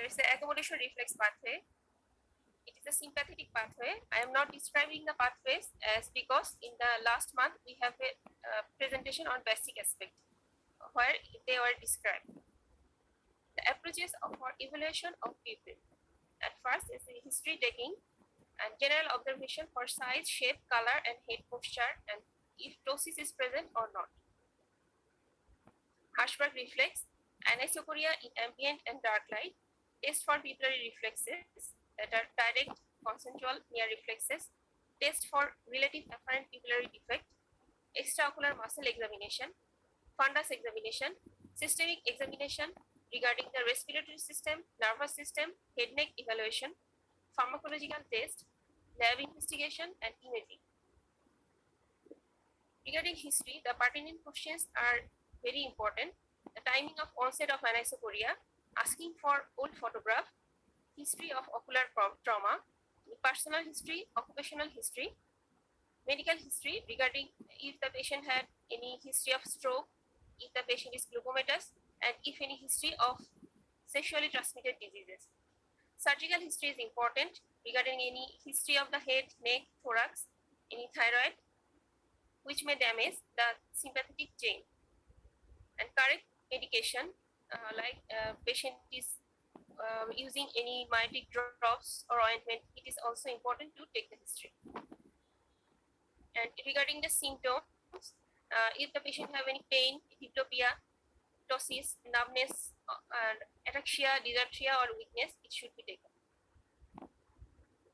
there is the accommodation reflex pathway. It is a sympathetic pathway. I am not describing the pathways as because in the last month we have a presentation on basic aspect where they were described. The approaches for evaluation of people. At first is a history taking and general observation for size, shape, color, and head posture, and if ptosis is present or not. Hirschberg reflex, anisocoria in ambient and dark light, test for pupillary reflexes that are direct, consensual near reflexes, test for relative apparent pupillary defect, extraocular muscle examination, fundus examination, systemic examination regarding the respiratory system, nervous system, head neck evaluation, pharmacological test, lab investigation, and imaging. Regarding history, the pertinent questions are very important. The timing of onset of anisocoria, asking for old photograph, history of ocular trauma, personal history, occupational history, medical history regarding if the patient had any history of stroke, if the patient is glucomatous, and if any history of sexually transmitted diseases. Surgical history is important regarding any history of the head, neck, thorax, any thyroid, which may damage the sympathetic chain. And correct medication, like patient is using any myotic drops or ointment, it is also important to take the history. And regarding the symptoms, if the patient have any pain, diplopia, ptosis, numbness, and ataxia, dysarthria, or weakness, it should be taken.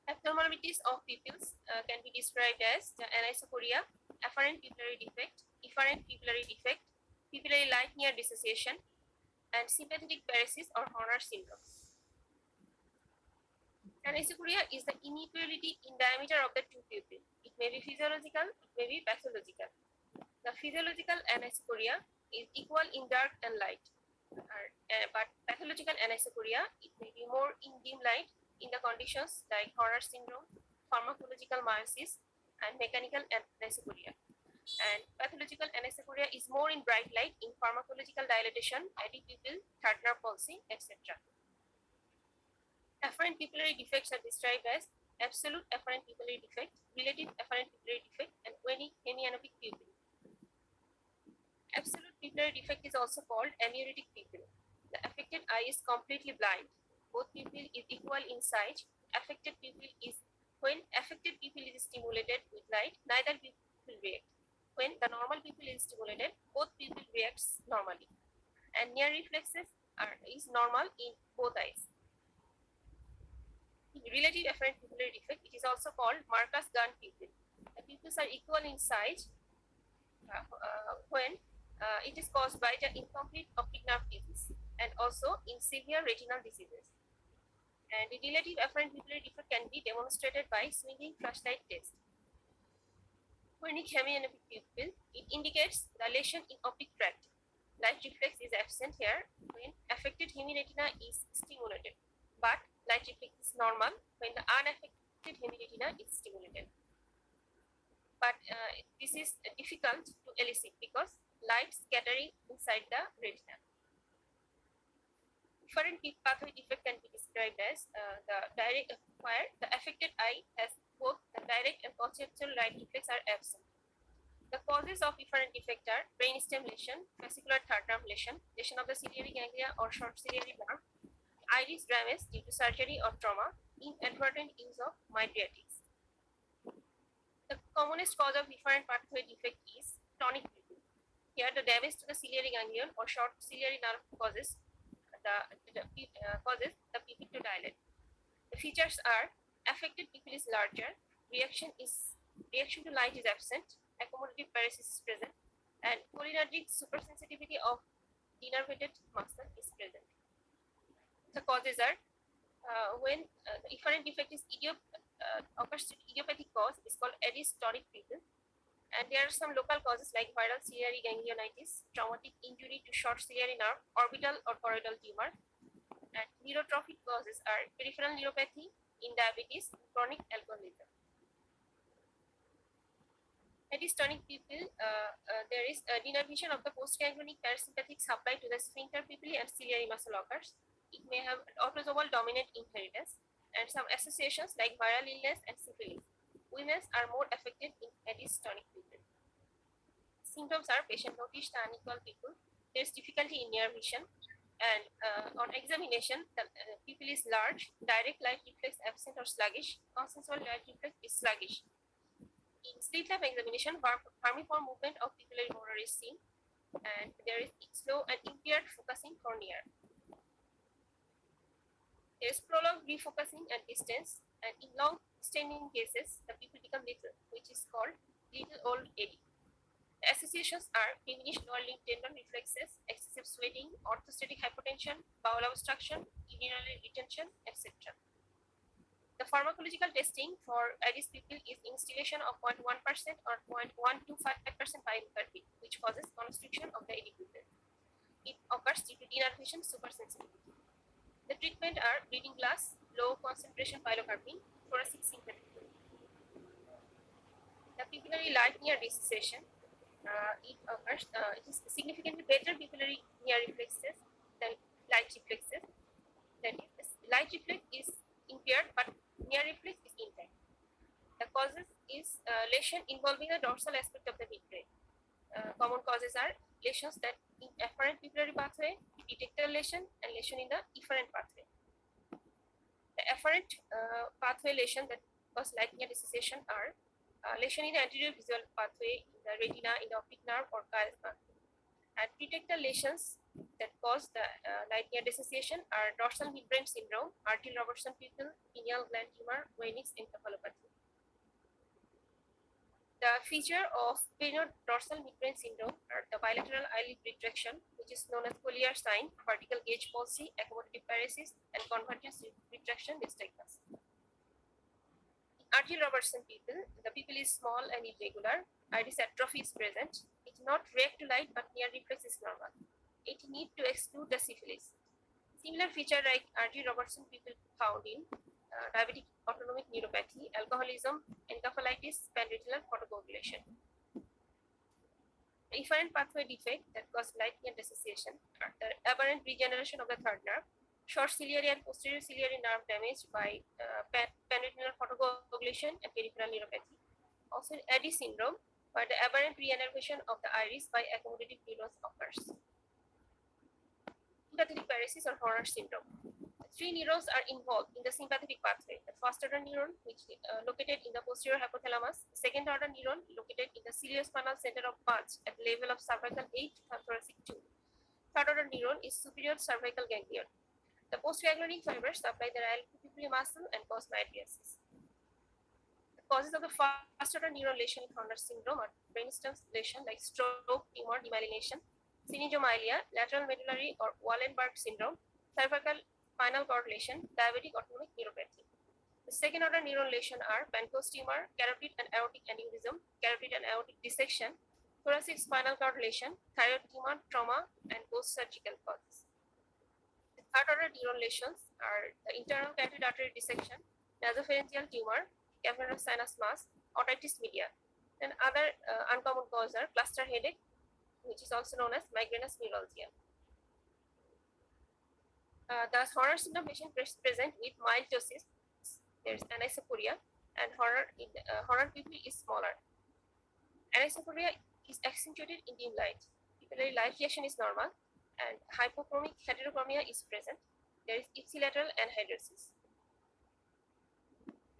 Abnormalities of pupils can be described as the anisocoria, afferent pupillary defect, efferent pupillary defect, pupillary light near dissociation, and sympathetic paresis or Horner syndrome. Anisocoria is the inequality in diameter of the two pupils. It may be physiological, it may be pathological. The physiological anisocoria is equal in dark and light, but pathological anisocoria, it may be more in dim light in the conditions like Horner syndrome, pharmacological meiosis, and mechanical anisocoria. And pathological anisocoria is more in bright light in pharmacological dilatation, pupil, third nerve palsy, etc. Afferent pupillary defects are described as absolute afferent pupillary defect, relative afferent pupillary defect, and hemianopic pupil. Absolute pupillary defect is also called amaurotic pupil. The affected eye is completely blind. Both pupil is equal in size. Affected pupil is when affected pupil is stimulated with light, neither pupil react. When the normal pupil is stimulated, both pupil reacts normally. And near reflexes is normal in both eyes. In relative afferent pupillary defect, it is also called Marcus-Gunn pupil. The pupils are equal in size when it is caused by the incomplete optic nerve disease and also in severe retinal diseases. And the relative afferent pupillary defect can be demonstrated by swinging flashlight test. Chronic hemianopic pupil, it indicates the lesion in optic tract. Light reflex is absent here when affected hemiretina is stimulated, but light reflex is normal when the unaffected hemiretina is stimulated. But this is difficult to elicit because light scattering inside the retina. Different pathway defect can be described as the direct where the affected eye has both the direct and conceptual light reflex are absent. The causes of efferent defect are brainstem lesion, fascicular third nerve lesion, lesion of the ciliary ganglia or short ciliary nerve, iris damage due to surgery or trauma, inadvertent use of mydriatics. The commonest cause of efferent pathway defect is tonic pupil. Here, the damage to the ciliary ganglion or short ciliary nerve causes the pupil to dilate. The features are affected pupil is larger, reaction to light is absent, accommodative paresis is present, and cholinergic supersensitivity of denervated muscle is present. The causes are when the efferent defect is occurs to idiopathic cause is called Addis tonic pupil. And there are some local causes like viral ciliary ganglionitis, traumatic injury to short ciliary nerve, orbital or choroidal tumor. And neurotrophic causes are peripheral neuropathy in diabetes, chronic alcoholism. Addis tonic pupil, there is a denervation of the postganglionic parasympathetic supply to the sphincter pupillae and ciliary muscle occurs. It may have autosomal dominant inheritance and some associations like viral illness and syphilis. Women are more affected in Addis tonic people. Symptoms are patient noticed the unequal people. There is difficulty in near vision, and on examination, the pupil is large, direct light reflex absent or sluggish, consensual light reflex is sluggish. In slit lamp examination, vermiform movement of pupillary border is seen, and there is slow and impaired focusing cornea. There is prolonged refocusing at distance, and in long extending cases, the pupil become little, which is called little old AD. The associations are diminished lower limb tendon reflexes, excessive sweating, orthostatic hypotension, bowel obstruction, urinary retention, etc. The pharmacological testing for Addis pupil is instillation of 0.1% or 0.125% pyruvate, which causes constriction of the AD pupil. It occurs due to denervation supersensitivity. The treatment are reading glass, low concentration pilocarpine, thoracic sympathetic. The pupillary light near dissociation, it occurs, it is significantly better pupillary near reflexes than light reflexes. That is, light reflex is impaired, but near reflex is intact. The causes is lesion involving the dorsal aspect of the midbrain. Common causes are lesions that in afferent pupillary pathway, detector lesion, and lesion in the efferent pathway. The afferent pathway lesion that cause light near dissociation are lesion in the anterior visual pathway, in the retina, in the optic nerve, or chiasma. And detector lesions that cause the light near dissociation are dorsal midbrain syndrome, Artiel-Robertson pupil, pineal gland tumor, Weynick's encephalopathy. The feature of dorsal midbrain syndrome are the bilateral eyelid retraction, which is known as Collier sign, vertical gauge palsy, accommodative paresis, and convergence retraction nystagmus. Artiel-Robertson pupil, the pupil is small and irregular. Iris atrophy is present. It does not react to light, but near reflex is normal. It needs to exclude the syphilis. Similar feature like Artiel-Robertson pupil found in diabetic autonomic neuropathy, alcoholism, encephalitis, panretinal photocoagulation. The efferent pathway defect that cause light near dissociation are the aberrant regeneration of the third nerve, short ciliary and posterior ciliary nerve damage by panretinal photocoagulation and peripheral neuropathy. Also, Addis syndrome, where the aberrant reinnervation of the iris by accommodative neurons occurs. Sympathetic paresis or Horner syndrome. Three neurons are involved in the sympathetic pathway. The first order neuron, which is located in the posterior hypothalamus, second order neuron located in the ciliospinal center of punch at the level of cervical 8 and thoracic 2. Third order neuron is superior cervical ganglion. The postganglionic fibers supply the radial muscle and cause mydriasis. The causes of the first order neural lesion in Horner syndrome are brainstem lesion like stroke, tumor, demyelination, syringomyelia, lateral medullary or Wallenberg syndrome, cervical spinal cord lesion, diabetic autonomic neuropathy. The second order neural lesion are Pancoast tumor, carotid and aortic aneurysm, carotid and aortic dissection, thoracic spinal cord lesion, thyroid tumor, trauma, and post-surgical causes. The third order neural lesions are the internal carotid artery dissection, nasopharyngeal tumor, cavernous sinus mass, otitis media. And other uncommon causes are cluster headache, which is also known as migrainous neuralgia. The Horner syndrome patient present with mild ptosis. There is anisocoria, and Horner pupil is smaller. Anisocoria is accentuated in dim light. Pupillary light reaction is normal, and hypochromic heterochromia is present. There is ipsilateral anhidrosis.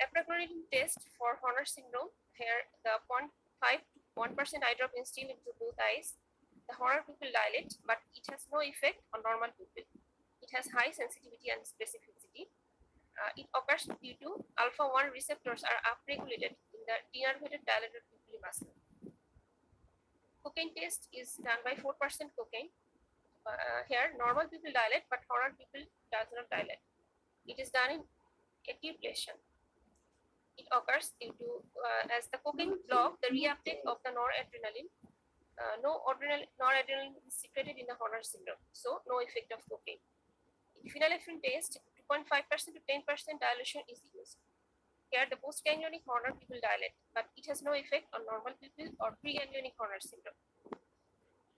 Aprachloride test for Horner syndrome. Here, the 0.5 to 1% eye drop instilled into both eyes. The Horner pupil dilate, but it has no effect on normal pupil. It has high sensitivity and specificity. It occurs due to alpha-1 receptors are upregulated in the denervated dilated pupillary muscle. Cocaine test is done by 4% cocaine. Here, normal pupil dilate, but Horner pupil does not dilate. It is done in acute lesion. It occurs due to, as the cocaine block the reuptake of the noradrenaline. No noradrenaline is secreted in the Horner syndrome, so no effect of cocaine. In phenylephrine test, 2.5% to 10% dilution is used. Here, the postganglionic Horner pupil dilate, but it has no effect on normal pupil or preganglionic Horner syndrome.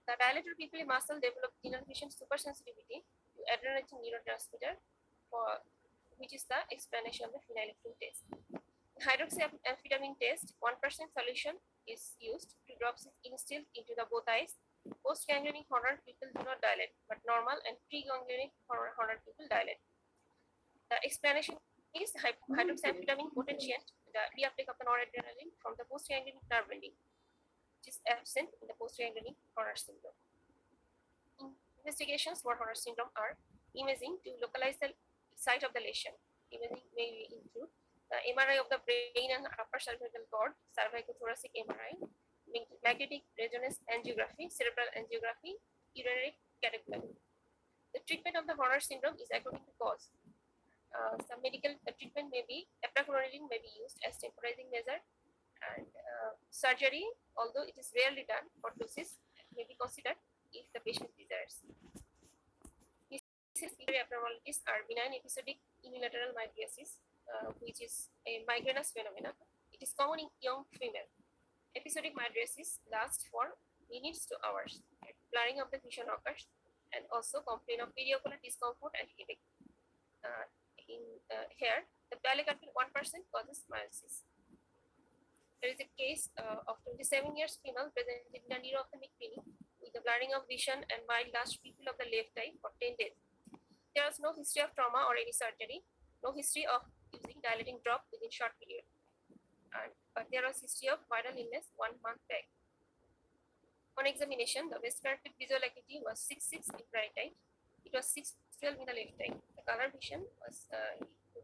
The dilated pupillary muscle develops denervation supersensitivity adrenergic neurotransmitter, for which is the explanation of the phenylephrine test. Hydroxyamphetamine test, 1% solution is used to drop instilled into the both eyes. Post-ganglionic horror people do not dilate, but normal and pre-ganglionic horror people dilate. The explanation is hydroxyamphetamine potentiate the reuptake of the noradrenaline from the post-ganglionic nerve ending, which is absent in the post-ganglionic horror syndrome. Investigations for horror syndrome are imaging to localize the site of the lesion. Imaging may include the MRI of the brain and upper cervical cord, cervicothoracic MRI, magnetic resonance angiography, cerebral angiography, urinary catecholamic. The treatment of the horror syndrome is according to cause. Some medical treatment may be epinephrine may be used as temporizing measure, and surgery, although it is rarely done for ptosis, may be considered if the patient desires. Physical abnormalities are benign episodic unilateral mydriasis, which is a migrainous phenomenon. It is common in young female. Episodic mydriasis lasts for minutes to hours. Blurring of the vision occurs, and also complain of periocular discomfort and headache. Here, the pilocarpine 1% causes myosis. There is a case of 27 years female presented in a neuro-ophthalmic clinic with the blurring of vision and mild lash pupil of the left eye for 10 days. There was no history of trauma or any surgery, no history of using dilating drop within short period. But there was history of viral illness 1 month back. On examination, the best corrected visual acuity was 6.6 in right eye. It was 6.12 in the left eye. The color vision was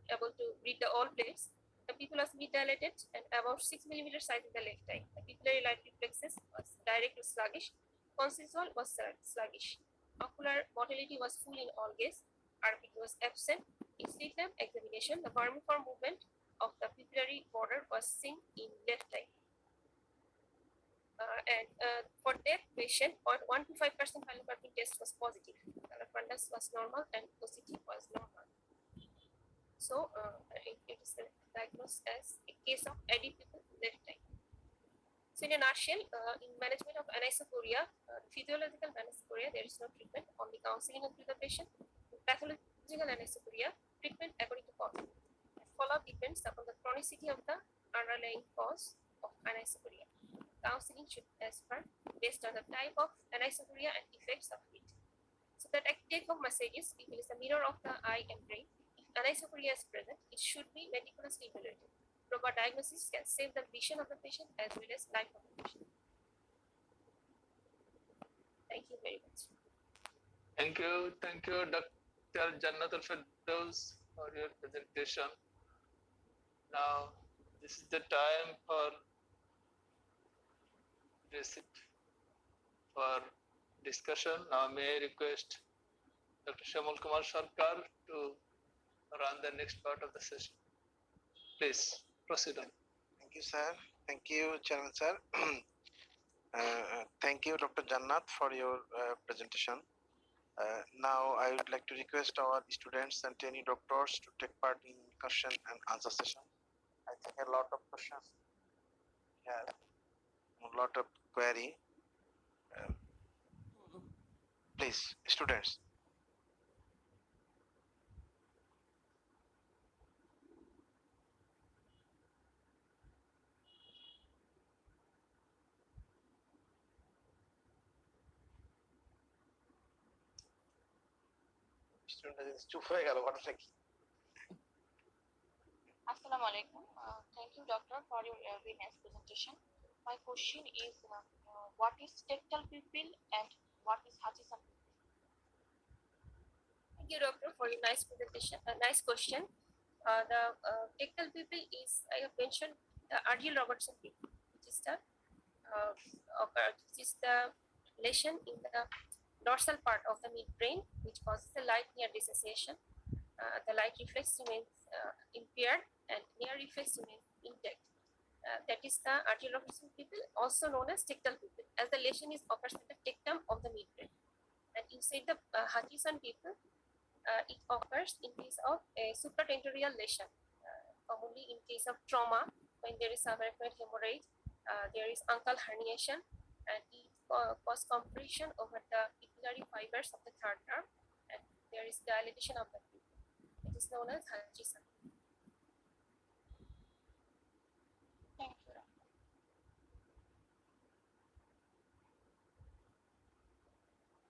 able to read the all plates. The pupil was mid-dilated and about 6 mm size in the left eye. The pupillary light reflexes was direct to sluggish. Consensual was sluggish. Ocular motility was full in all gaze. RPE was absent. In slit lamp examination, the vermiform movement of the pupillary border was seen in left eye. For that patient, 1 to 5% pilocarpine test was positive. Color fundus was normal and OCT was normal. So it is diagnosed as a case of adipipil left eye. So in a nutshell, in management of anisocoria, physiological anisocoria, there is no treatment, only counseling of the patient. In pathological anisocoria, treatment according to cause. Follow-up depends upon the chronicity of the underlying cause of anisocoria. Counseling should differ based on the type of anisocoria and effects of it. So the take-home message is pupil is the mirror of the eye and brain. If anisocoria is present, it should be meticulously evaluated. Proper diagnosis can save the vision of the patient as well as life of the patient. Thank you very much. Thank you, Dr. Jannatul Firdaus, for your presentation. Now, this is the time for discussion. Now, may I request Dr. Shamal Kumar Sarkar to run the next part of the session. Please proceed on. Thank you, sir. Thank you, Chairman, sir. Thank you, Dr. Jannat, for your presentation. Now, I would like to request our students and trainee doctors to take part in question and answer session. I think a lot of questions we have, a lot of query. Please, students. চুপ হয়ে গেল ঘটনা কি? Assalamu alaikum. Thank you, doctor, for your very nice presentation. My question is, what is tectal pupil and what is Hutchinson pupil? Thank you, doctor, for your nice presentation. Nice question. The tectal pupil is, I have mentioned, the Argyll Robertson pupil, which is the lesion in the dorsal part of the midbrain, which causes the light near dissociation. The light reflex remains impaired and near reflex remains intact. That is the Argyll Robertson pupil, also known as tectal pupil, as the lesion is occurs at the tectum of the midbrain. And inside the Hutchinson pupil, it occurs in case of a supratentorial lesion, commonly in case of trauma, when there is subarachnoid hemorrhage, there is uncal herniation, and it cause compression over the pupillary fibers of the third nerve, and there is dilatation of the pupil. It is known as Hutchison. Thank you, doctor.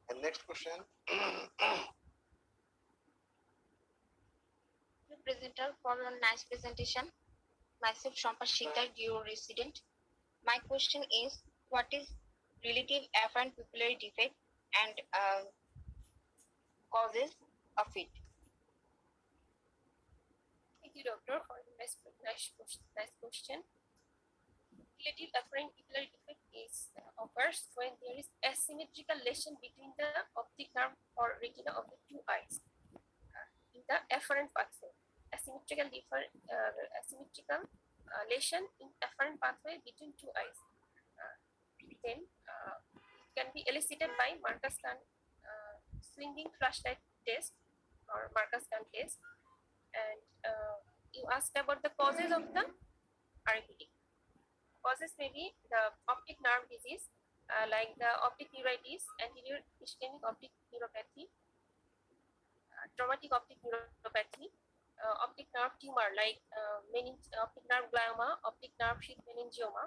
And next question. Presenter for a nice presentation. Myself Shampa Shikdar, your resident. My question is, what is relative afferent pupillary defect and causes of it? Thank you, doctor, for the nice question. Relative afferent pupillary defect is occurs when there is asymmetrical lesion between the optic nerve or retina of the two eyes in the afferent pathway. Asymmetrical lesion in afferent pathway between two eyes. Then it can be elicited by Marcus-Kahn swinging flashlight test or Marcus-Kahn test. And you asked about the causes of the RPD. Causes may be the optic nerve disease like the optic neuritis, anterior ischemic optic neuropathy, traumatic optic neuropathy, optic nerve tumor like optic nerve glioma, optic nerve sheath meningioma.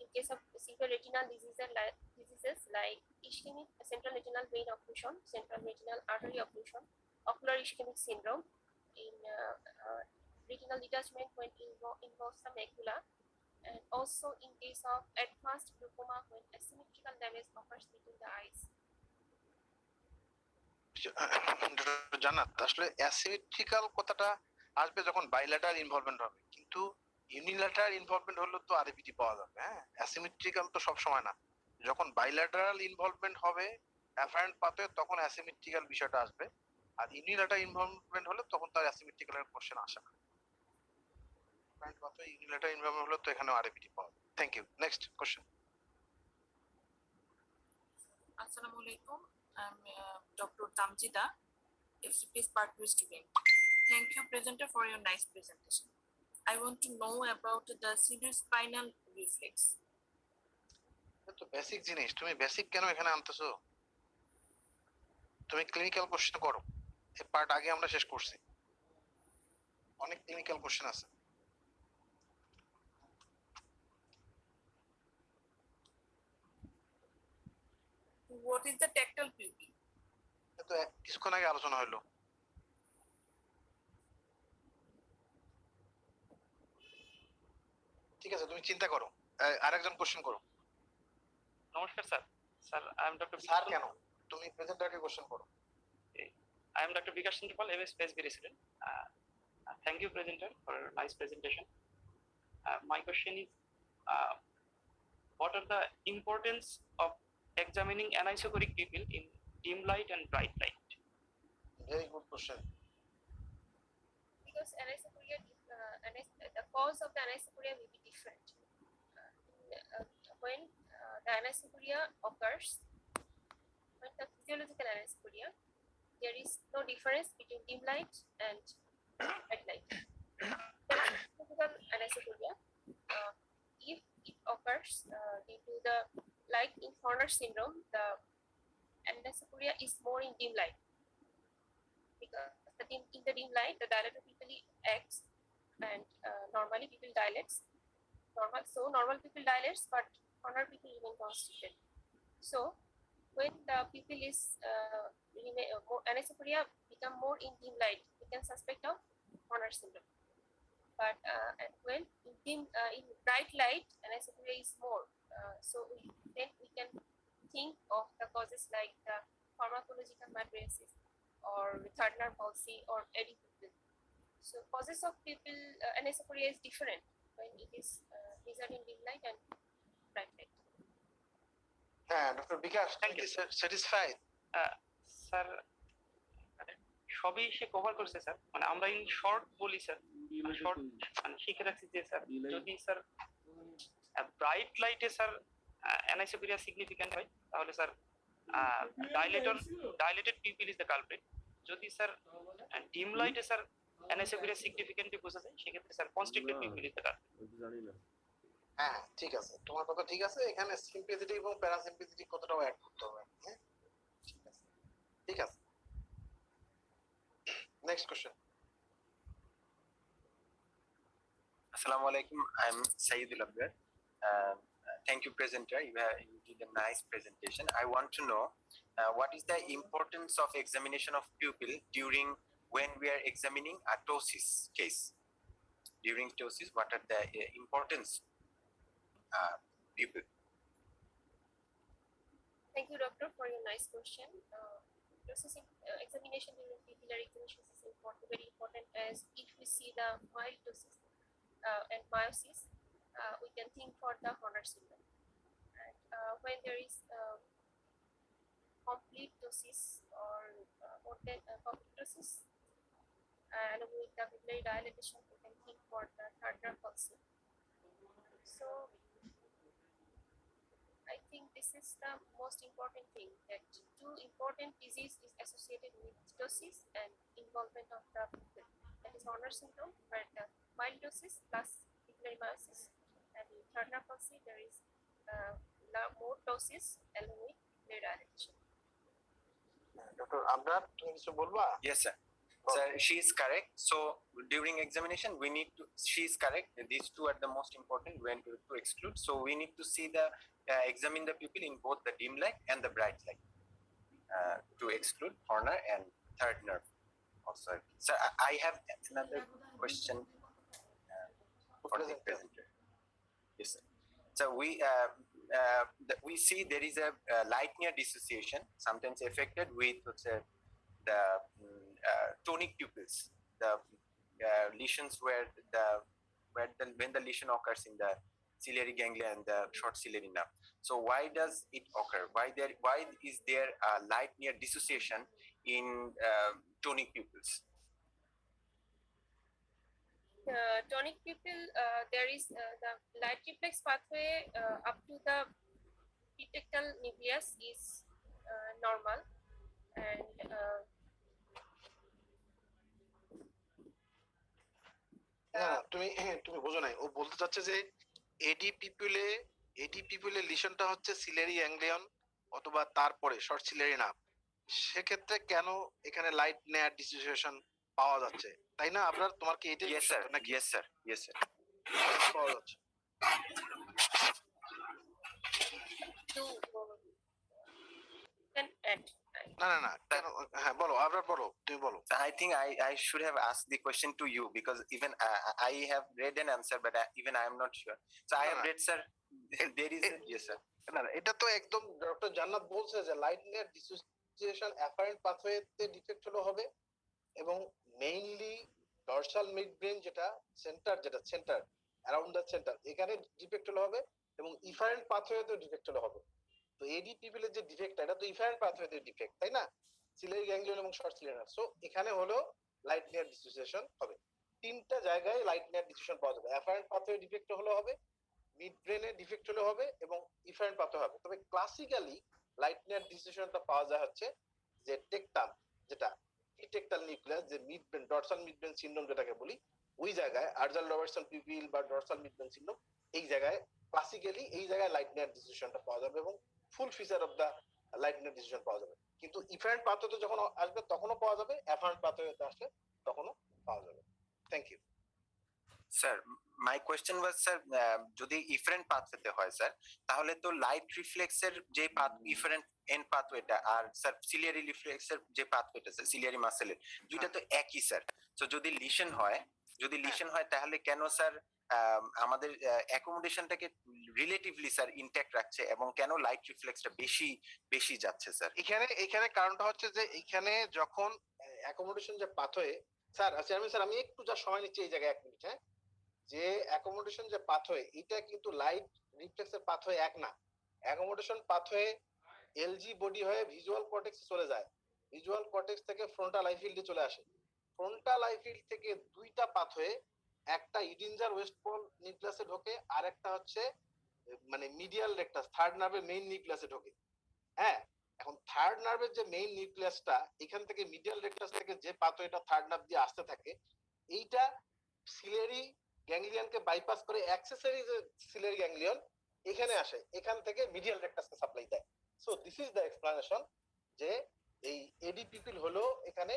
In case of severe retinal diseases like ischemic central retinal vein occlusion, central retinal artery occlusion, ocular ischemic syndrome, in retinal detachment when involves the macula, and also in case of advanced glaucoma when asymmetrical damage occurs between the eyes. জান্নাত, আসলে asymmetrical কথাটা আসবে যখন bilateral involvement হবে, কিন্তু unilateral involvement হলে তো RBT পাওয়া যাবে। হ্যাঁ, অ্যাসিমেট্রিক্যাল তো সব সময় না। যখন বাইল্যাটারাল ইনভলভমেন্ট হবে অ্যাফারেন্ট পাথওয়ে, তখন অ্যাসিমেট্রিক্যাল বিষয়টা আসবে। আর ইউনিল্যাটারাল ইনভলভমেন্ট হলে তখন তার অ্যাসিমেট্রিক্যালের কোশ্চেন আসে না। অ্যাফারেন্ট পাথওয়ে ইউনিল্যাটারাল ইনভলভমেন্ট হলে তো এখানেও আরবিটি পাওয়া যাবে। Thank you. Next question. Assalamu alaikum. I'm Dr. Tamjida, FCPS Part 2 student. Thank you, presenter, for your nice presentation. I want to know about the cerebrospinal reflex. তো basic জিনিস, তুমি basic কেন এখানে আনতেছো? তুমি ক্লিনিক্যাল কোশ্চেন করো। এই part আগে আমরা শেষ করছি, অনেক ক্লিনিক্যাল কোশ্চেন আছে। What is the tactile pupil? তো কিছুক্ষণ আগে আলোচনা হলো। ঠিক আছে, তুমি চিন্তা করো, আরেকজন কোশ্চেন করো। নমস্কার sir. Sir I am doctor sir কেন, তুমি প্রেজেন্টারকে কোশ্চেন করো। I am Dr. Vikas Chandra Pal, MS PhD resident. Thank you, presenter, for a nice presentation. My question is, what are the importance of examining anisocoric pupil in dim light and bright light? Very good question. Because anisocoria, the cause of the anisocoria will be different. When the anisocoria occurs, when the physiological anisocoria, there is no difference between dim light and bright light. Physiological anisocoria, if it occurs due to the, like in Horner syndrome, the anisocoria is more in dim light. Because in the dim light, the dilator pupil acts, and normally pupil dilates. Normal pupil dilates, but corner pupil remain constricted. So when the pupil is anisocoria become more in dim light, we can suspect of Horner syndrome. But when in bright light, anisocoria is more. So then we can think of the causes like the pharmacological mydriasis or Gardner palsy or eddy pupil. So causes of pupil anisocoria is different when it is measured in dim light and bright light. হ্যাঁ, doctor Bikash, Thank you. Satisfied? Sir সবই সে cover করছে sir, মানে আমরা in short বলি sir, short মানে শিখে রাখছি যে স্যার যদি স্যার ব্রাইট লাইটে স্যার অ্যানাইসোকোরিয়া সিগনিফিক্যান্ট হয় তাহলে sir dilated pupil is the culprit. যদি স্যার ডিম লাইটে স্যার অ্যানাইসোকোরিয়া সিগনিফিক্যান্টলি বোঝা যায় সেক্ষেত্রে sir constricted pupil is the culprit. হ্যাঁ, ঠিক আছে, তোমার কথা ঠিক আছে। এখানে সিম্পাথেটিক এবং প্যারাসিম্পাথেটিক কথাটাও অ্যাড করতে হবে। হ্যাঁ, ঠিক আছে, ঠিক আছে। Next question. Assalamu alaikum. I'm Sayyidul Abdar. Thank you, presenter. You did a nice presentation. I want to know what is the importance of examination of pupil during when we are examining a ptosis case. During ptosis, what are the importance pupil? Thank you, doctor, for your nice question. Processing examination during pupillary examination is important, very important, as if we see the mild ptosis and meiosis, we can think for the Horner syndrome. And when there is complete ptosis or more than complete ptosis and with the pupillary dilatation, we can think for the Turner palsy. So I think this is the most important thing, that two important disease is associated with ptosis and involvement of the pupil. That is Horner syndrome, where the mild ptosis plus pupillary meiosis, and in Turner palsy there is more ptosis along with pupillary dilatation. Dr. Abrar, তুমি কিছু বলবা? Yes, sir. Sir, she is correct. So during examination, we need to. She is correct. These two are the most important when to exclude. So we need to see the examine the pupil in both the dim light and the bright light to exclude Horner and third nerve. Also, sir, I have another question for the presenter. Yes, sir. So we see there is a light near dissociation, sometimes affected with the tonic pupils, the lesions when the lesion occurs in the ciliary ganglia and the short ciliary nerve. So why does it occur? Why is there a light near dissociation in tonic pupils? The tonic pupil, there is the light reflex pathway up to the petectal nucleus is normal, and না তুমি তুমি বোঝো নাই, ও বলতে চাচ্ছে যে এডি পিপুলে লিশনটা হচ্ছে সিলারি ganglion অথবা তারপরে শর্ট সিলারি নার্ভ, সেক্ষেত্রে কেন এখানে লাইট নেয়ার ডিসোসিয়েশন পাওয়া যাচ্ছে, তাই না? আপনার তোমার কি এটাই Yes, sir. Yes, sir. Yes, sir. পাওয়া যাচ্ছে? to can add. না না না কেন, হ্যাঁ বলো, আবার বলো, তুমি বলো। So I think I should have asked the question to you because even I have read an answer, but even I am not sure. So I have read, sir. There is yes, sir. না না, এটা তো একদম doctor জান্নাত বলছে যে light near dissociation apparent পাথওয়েতে defect হলো হবে, এবং মেইনলি ডরসাল মিড ব্রেন যেটা সেন্টার অ্যারাউন্ড দ্য সেন্টার, এখানে ডিফেক্ট হলো হবে, এবং ইফারেন্ট পাথওয়েতে ডিফেক্ট হলো হবে। তো এডি পিপিলের যে ডিফেক্ট, এটা তো ইফারেন্ট পাথওয়েতে ডিফেক্ট, তাই না? সিলারি গ্যাংলিয়ন এবং শর্ট সিলারি নার্ভ। সো এখানে হলো লাইট নেয়ার ডিসোসিয়েশন হবে। তিনটা জায়গায় লাইট নেয়ার ডিসোসিয়েশন পাওয়া যাবে, অ্যাপারেন্ট পাথওয়ে ডিফেক্ট হলো হবে, মিড ব্রেনে ডিফেক্ট হলে হবে, এবং ইফারেন্ট পাথওয়ে হবে। তবে ক্লাসিক্যালি লাইট নেয়ার ডিসোসিয়েশনটা পাওয়া যায় হচ্ছে যে টেকটাম, যেটা টেকটাল নিউক্লিয়াস, যে mid brain dorsal mid brain syndrome যেটাকে বলি, ওই জায়গায় আর্জাল রবার্টসন পিপিল বা ডরসাল মিড ব্রেন সিনড্রোম, এই জায়গায় ক্লাসিক্যালি এই জায়গায় লাইট নেয়ার ডিসোসিয়েশনটা পাওয়া যাবে এবং full feature of the light near dissociation পাওয়া যাবে। কিন্তু ইফারেন্ট পাথওয়েতে যখন আসবে তখনও পাওয়া যাবে, অ্যাফারেন্ট পাথওয়েতে আসলে তখনও পাওয়া যাবে। Thank you. Sir, my question was sir, যদি ইফারেন্ট পাথওয়েতে হয় স্যার, তাহলে তো লাইট রিফ্লেক্সের যে পাথ ইফারেন্ট এন্ড পাথওয়েটা আর স্যার সিলিয়ারি রিফ্লেক্সের যে পাথওয়েটা স্যার সিলিয়ারি মাসেলের দুইটা তো একই স্যার। তো যদি লিশন হয় তাহলে কেন স্যার আমাদের অ্যাকোমোডেশনটাকে রিলেটিভলি স্যার ইনট্যাক্ট রাখছে এবং কেন লাইট রিফ্লেক্সটা বেশি যাচ্ছে স্যার? এখানে কারণটা হচ্ছে যে এখানে যখন অ্যাকোমোডেশন যে পাথওয়ে, স্যার চেয়ারম্যান স্যার আমি একটু যা সময় নিচ্ছি এই জায়গায় 1 মিনিট, হ্যাঁ, যে অ্যাকোমোডেশন যে পাথওয়ে, এটা কিন্তু লাইট রিফ্লেক্সের পাথওয়ে এক না। অ্যাকোমোডেশন পাথওয়ে এলজি বডি হয়ে ভিজুয়াল কর্টেক্সে চলে যায়, ভিজুয়াল কর্টেক্স থেকে ফ্রন্টাল আই ফিল্ডে চলে আসে, ফ্রন্টাল আই ফিল্ড থেকে দুইটা পাথওয়ে, একটা ইডিনজার ওয়েস্টপল নিউক্লিয়াসে ঢোকে, আর একটা হচ্ছে মানে মিডিয়াল রেকটাস থার্ড নার্ভের মেইন নিউক্লিয়াসে ঢোকে। হ্যাঁ, এখন থার্ড নার্ভের যে মেইন নিউক্লিয়াসটা, এখান থেকে মিডিয়াল রেকটাস থেকে যে পাথওয়েটা থার্ড নার্ভ দিয়ে আসতে থাকে, এইটা সিলিয়ারি গ্যাংলিয়নকে বাইপাস করে অ্যাক্সেসরি যে সিলিয়ারি গ্যাংলিয়ন এখানে আসে, এখান থেকে মিডিয়াল রেকটাসকে সাপ্লাই দেয়। So this is the explanation যে এই এডি পিপিল হলো এখানে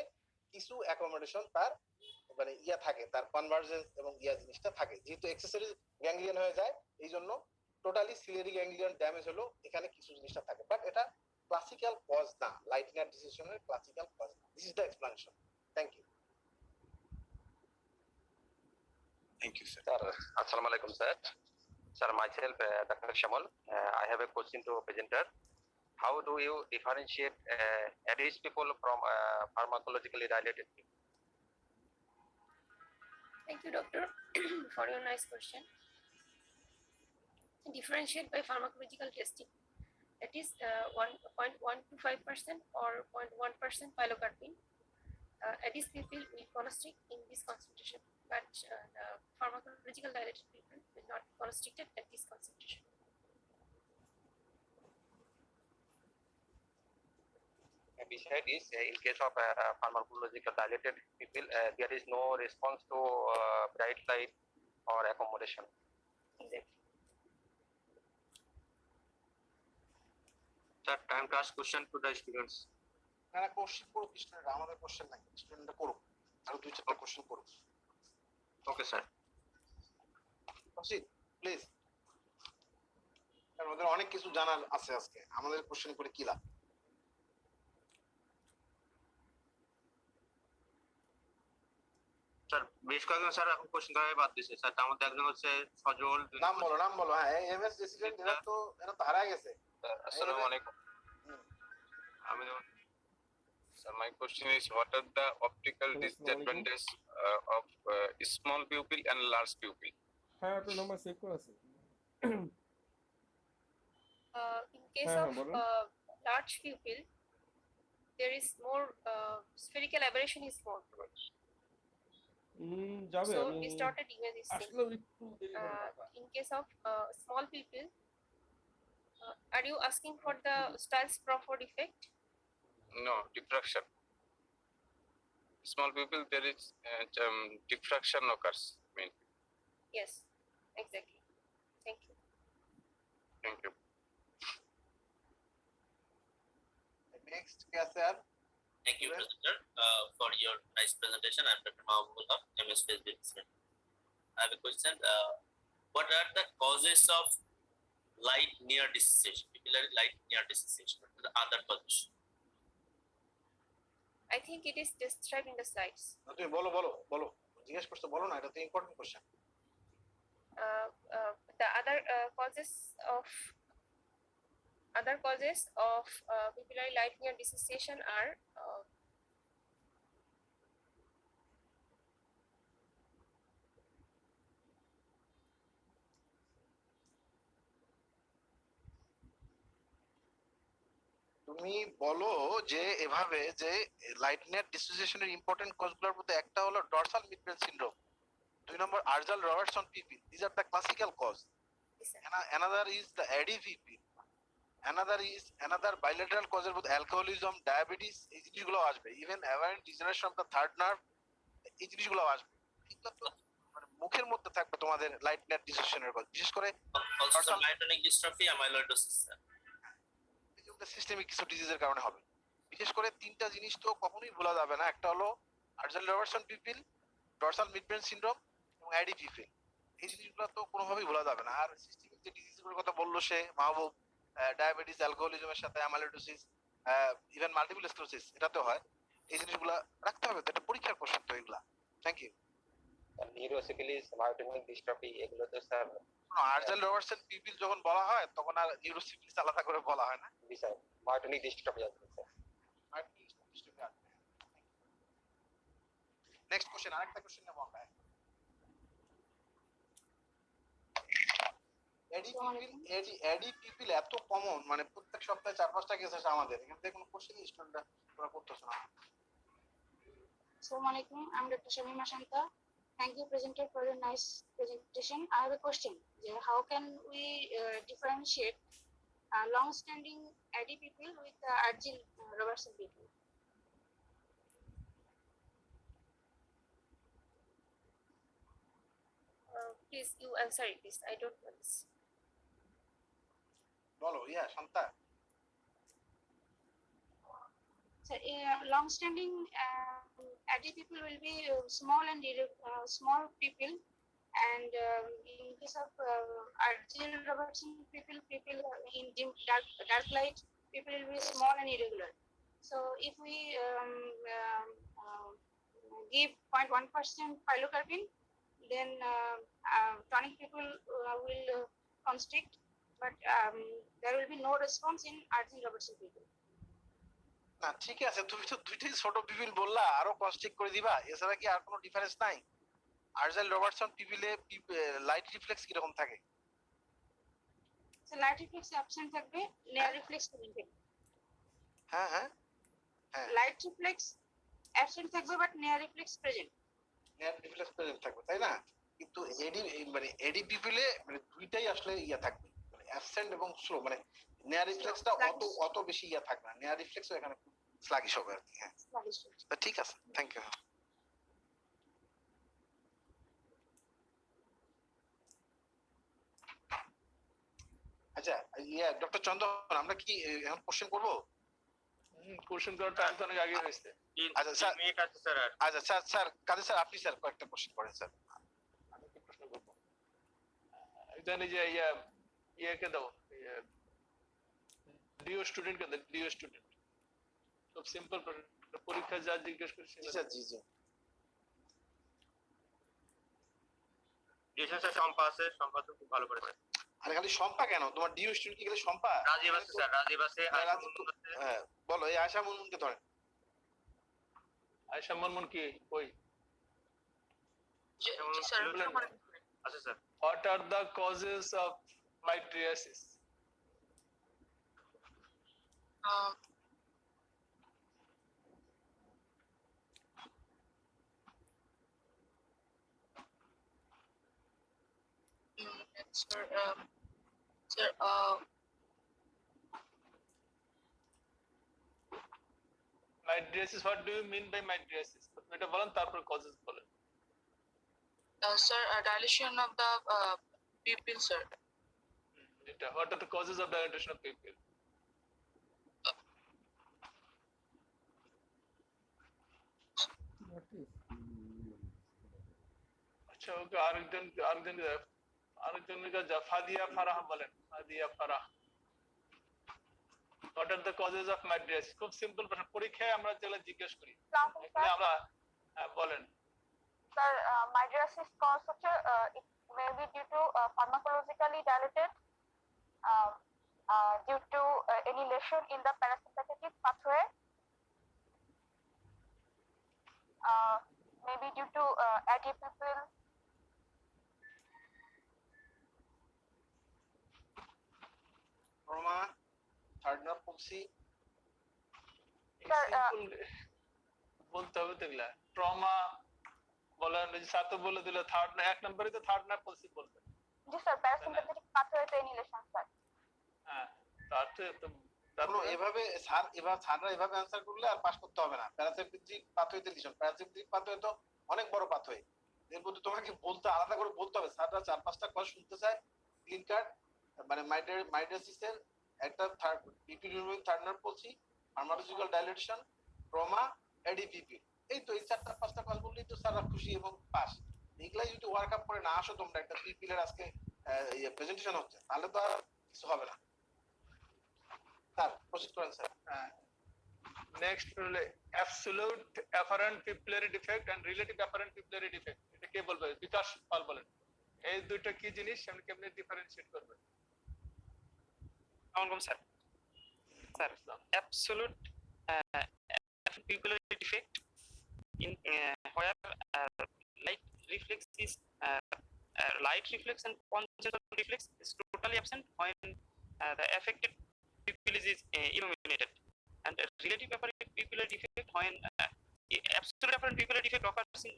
কিছু অ্যাকোমোডেশন তার মানে ইয়া থাকে, তার কনভার্জেন্স এবং ইয়া জিনিসটা থাকে, যেহেতু এক্সেসরি গ্যাংলিয়ন হয়ে যায় এই জন্য টোটালি সিলিয়ারি গ্যাংলিয়ন ড্যামেজ হলো, এখানে কিছু জিনিসটা থাকে, বাট এটা ক্লাসিক্যাল কজ না, লাইটনার ডিসিশনের ক্লাসিক্যাল কজ না। This is the explanation. Thank you. Thank you, sir. Sir, Assalamu alaikum, sir. Sir, myself, Dr. Shamal. I have a question to presenter. How do you differentiate at-risk people from pharmacologically related people? Thank you, doctor, for your nice question. Differentiate by pharmacological testing. That is 1.125% or 0.1% pilocarpine. These people will constrict in this concentration, but the pharmacological dilated people will not constricted at this concentration. Beside this, in case of pharmacological dilated people, there is no response to bright light or accommodation. Exactly. Sir, time to ask question to the students. না question করুক student, আমাদের question নাই, স্টুডেন্টরা করুক, আরো 2-4টা question করুক। Okay, sir. Please, কারণ ওদের অনেক কিছু জানার আছে আজকে, আমাদের কোশ্চেন করে কি লাভ? স্যার বেশ কয়েকজন স্যার এখন কোশ্চেন করাই বাদ দিয়েছে স্যার, তার মধ্যে একজন হচ্ছে সজল। নাম বলো, নাম বলো। হ্যাঁ, এমএস রেসিডেন্ট, এরা তো হারায় গেছে। Assalamu alaikum. So my question is, what are the optical disadvantages of small pupil and large pupil? হ্যাঁ, আপনার নাম্বার সেভ করা আছে। In case of large pupil, there is more spherical aberration is more. যাবে, So আমি distorted image is seen. আসলে একটু দেরি হবে। In case of small pupil, are you asking for the Stiles-Crawford effect? No, diffraction. Small pupil, there is diffraction occurs. Yes, exactly. Thank you. Thank you. Next কে আছে আর? Thank you, presenter, for your nice presentation. I'm Dr. Mahbubullah, MS Business. I have a question. What are the causes of light near dissociation, pupillary light near dissociation, the other causes? I think it is described in the slides. তুমি বলো বলো বলো, জিজ্ঞেস করছো, বলো না, এটা তো important question. The other causes of pupillary light near dissociation are তুমি বলো যে এভাবে যে লাইটনেট ডিসোসিয়েশনের ইম্পর্টেন্ট কজগুলোর মধ্যে একটা হলো ডরসাল মিডব্রেন সিনড্রোম, 2 নম্বর Argyll Robertson pupil, this are the classical cause. Another is the ADVP, another bilateral causes with alcoholism, diabetes, এই জিনিসগুলো আসবে, even aberrant degeneration of the third nerve, এই জিনিসগুলো আসবে। এগুলো তো মানে মুখের মধ্যে থাকবে তোমাদের লাইটনেট ডিসোসিয়েশনের কজ, বিশেষ করে Also some myotonic dystrophy, amyloidosis. Systemic কিছু ডিজিজের কারণে হবে। বিশেষ করে তিনটা জিনিস তো কখনোই ভোলা যাবে না, একটা হলো Argyll Robertson pupil, dorsal midbrain syndrome এবং ADVP, এই জিনিসগুলো তো কোনোভাবেই ভোলা যাবে না। আর সিস্টেমিক যে ডিজিজগুলোর কথা বললো সে মাহবুব, ডায়াবেটিস, অ্যালকোহলিজমের সাথে অ্যামাইলোইডোসিস, ইভেন মাল্টিপল স্ক্লেরোসিস, এটাতে হয়। এই জিনিসগুলো রাখতে হবে, তো এটা পরীক্ষার কোশ্চেন তো এগুলা। Thank you. Neurosyphilis, myotonic dystrophy, এগুলো তো স্যার আর্জাল রবার্টসন পিপিল যখন বলা হয় তখন আর নিউরোসিফিলিস আলাদা করে বলা হয় না, বিষয় মায়োটনিক ডিস্ট্রফি আছে স্যার। নেক্সট কোশ্চেন, আরেকটা কোশ্চেন নেব আমরা। ADPP এত কমন, মানে প্রত্যেক সপ্তাহে 4-5টা কেস আসে আমাদের এখান থেকে, কোনো কোশ্চেন স্টুডেন্টরা তোমরা করতেছ না। Assalamu alaikum. I'm Dr. Shamima Shanta. Thank you, presenter, for the nice presentation. I have a question. How can we differentiate long-standing ADPP with Argyll Robertson people? please you answer it, please. I don't know this. বলো Shanta. So, long-standing AD people will be small and small people, and in case of Argel Robertson people in dim dark light, people will be small and irregular. So if we give 0.1% phylocarpine, then tonic people will constrict, but there will be no response in Argel Robertson people. না ঠিক আছে, তুমি তো দুইটাই ছোট people বললা, আরো constrict করে দিবা, এছাড়া কি আর কোনো ডিফারেন্স নাই? আর্জেল রবার্টসন পিপিলে লাইট রিফ্লেক্স কিরকম থাকে? So light reflex absent থাকবে, near reflex present থাকবে। হ্যাঁ হ্যাঁ হ্যাঁ, লাইট রিফ্লেক্স absent থাকবে, but near reflex present। নেয়ার রিফ্লেক্স প্রেজেন্ট থাকবে, তাই না? কিন্তু এডি মানে এডি পিপিলে মানে দুইটাই আসলে ইয়া থাকবে, মানে অ্যাবসেন্ট এবং স্লো, মানে নেয়ার রিফ্লেক্সটা অত বেশি ইয়া থাকবে না, নেয়ার রিফ্লেক্সও এখানে স্লাগিশ হবে আর কি। হ্যাঁ তা ঠিক আছে, থ্যাংক ইউ। আচ্ছা ইয়া ডক্টর চন্দন, আমরা কি এখন কোশ্চেন করব? কোশ্চেন করার টাইম তো অনেক আগে হয়েছে। আচ্ছা স্যার, আচ্ছা স্যার, স্যার কাজে স্যার আপনি স্যার কয়েকটা কোশ্চেন করেন স্যার। আমি কি প্রশ্ন করবো? জানি যে ইয়াকে দাও, ডিও স্টুডেন্ট কে দাও, ডিও স্টুডেন্ট। খুব সিম্পল পরীক্ষা যা জিজ্ঞেস করছি। স্যার জি জি। ডিসেন্স সম্পা আছে, সম্পা তো খুব ভালো করে। আরে খালি সম্পা কেন, তোমার ডিও স্টুডেন্ট কি খালি সম্পা? রাজীব আছে স্যার, রাজীব আছে, আয়শা মুনমুন আছে। হ্যাঁ বলো, এই আয়শা মুনমুনকে ধরেন। আয়শা মুনমুন কি কই? আচ্ছা sir. What are the causes of mydriasis? Sir, Mydriasis, what do you mean by mydriasis? এটা বলেন, তারপর causes বলেন। sir, dilation of the pupil, sir. এটা what are the causes of dilatation of pupil? আচ্ছা ওকে, আরেকজন ফাদিয়া ফারাহ বলেন, Fadia Farah. What are the causes of mydriasis? খুব simple প্রশ্ন, পরীক্ষায় আমরা যেগুলো জিজ্ঞেস করি এখানে আমরা বলেন। Sir, mydriasis cause হচ্ছে it may be due to pharmacologically dilated due to any lesion in the parasympathetic pathway, maybe due to AD pupil, trauma, third nerve palsy। sir, বলতে হবে তো এগুলা, ট্রমা বলেন, সাথে বলে দিলে থার্ড না, এক নম্বরে তো থার্ড নার্ভ পলসি বলবেন। জি স্যার, parasympathetic pathway তে any lesion স্যার। হ্যাঁ তারপর এভাবে স্যাররা এভাবে অ্যানসার করলে আর পাস করতে হবে না। প্যারাসিম্পথেটিক পাথওয়েতে লিশন, প্যারাসিম্পথেটিক পাথওয়ে তো অনেক বড় পাথওয়ে, এর মধ্যে তোমাকে বলতে আলাদা করে বলতে হবে। স্যাররা 4-5টা কথা শুনতে চায়, ক্লিন কার্ড মানে মাইড্রিয়াসিসের একটা third pupil removing third nerve palsy, pharmacological dilation, trauma, Adie pupil, এই তো এই 4-5টা কথা বললেই তো স্যাররা খুশি এবং পাস। এগুলাই যদি ওয়ার্ক আপ করে না আসো তোমরা, একটা পিপিলের আজকে প্রেজেন্টেশন হচ্ছে, তাহলে তো আর কিছু হবে না। স্যার প্রসিড করেন স্যার। নেক্সট হলো absolute apparent pupillary defect and relative apparent pupillary defect. এটা কে বলবে? বিকাশ পাল বলেন। এই দুইটা কি জিনিস, আপনি কেমনে ডিফারেন্সিয়েট করবেন? আসসালামু আলাইকুম sir. Sir absolute pupillary defect in where light reflex is light reflex and congenital reflex is totally absent when the affected pupil is illuminated, and relative apparent pupillary defect when absolute apparent pupillary defect occurs in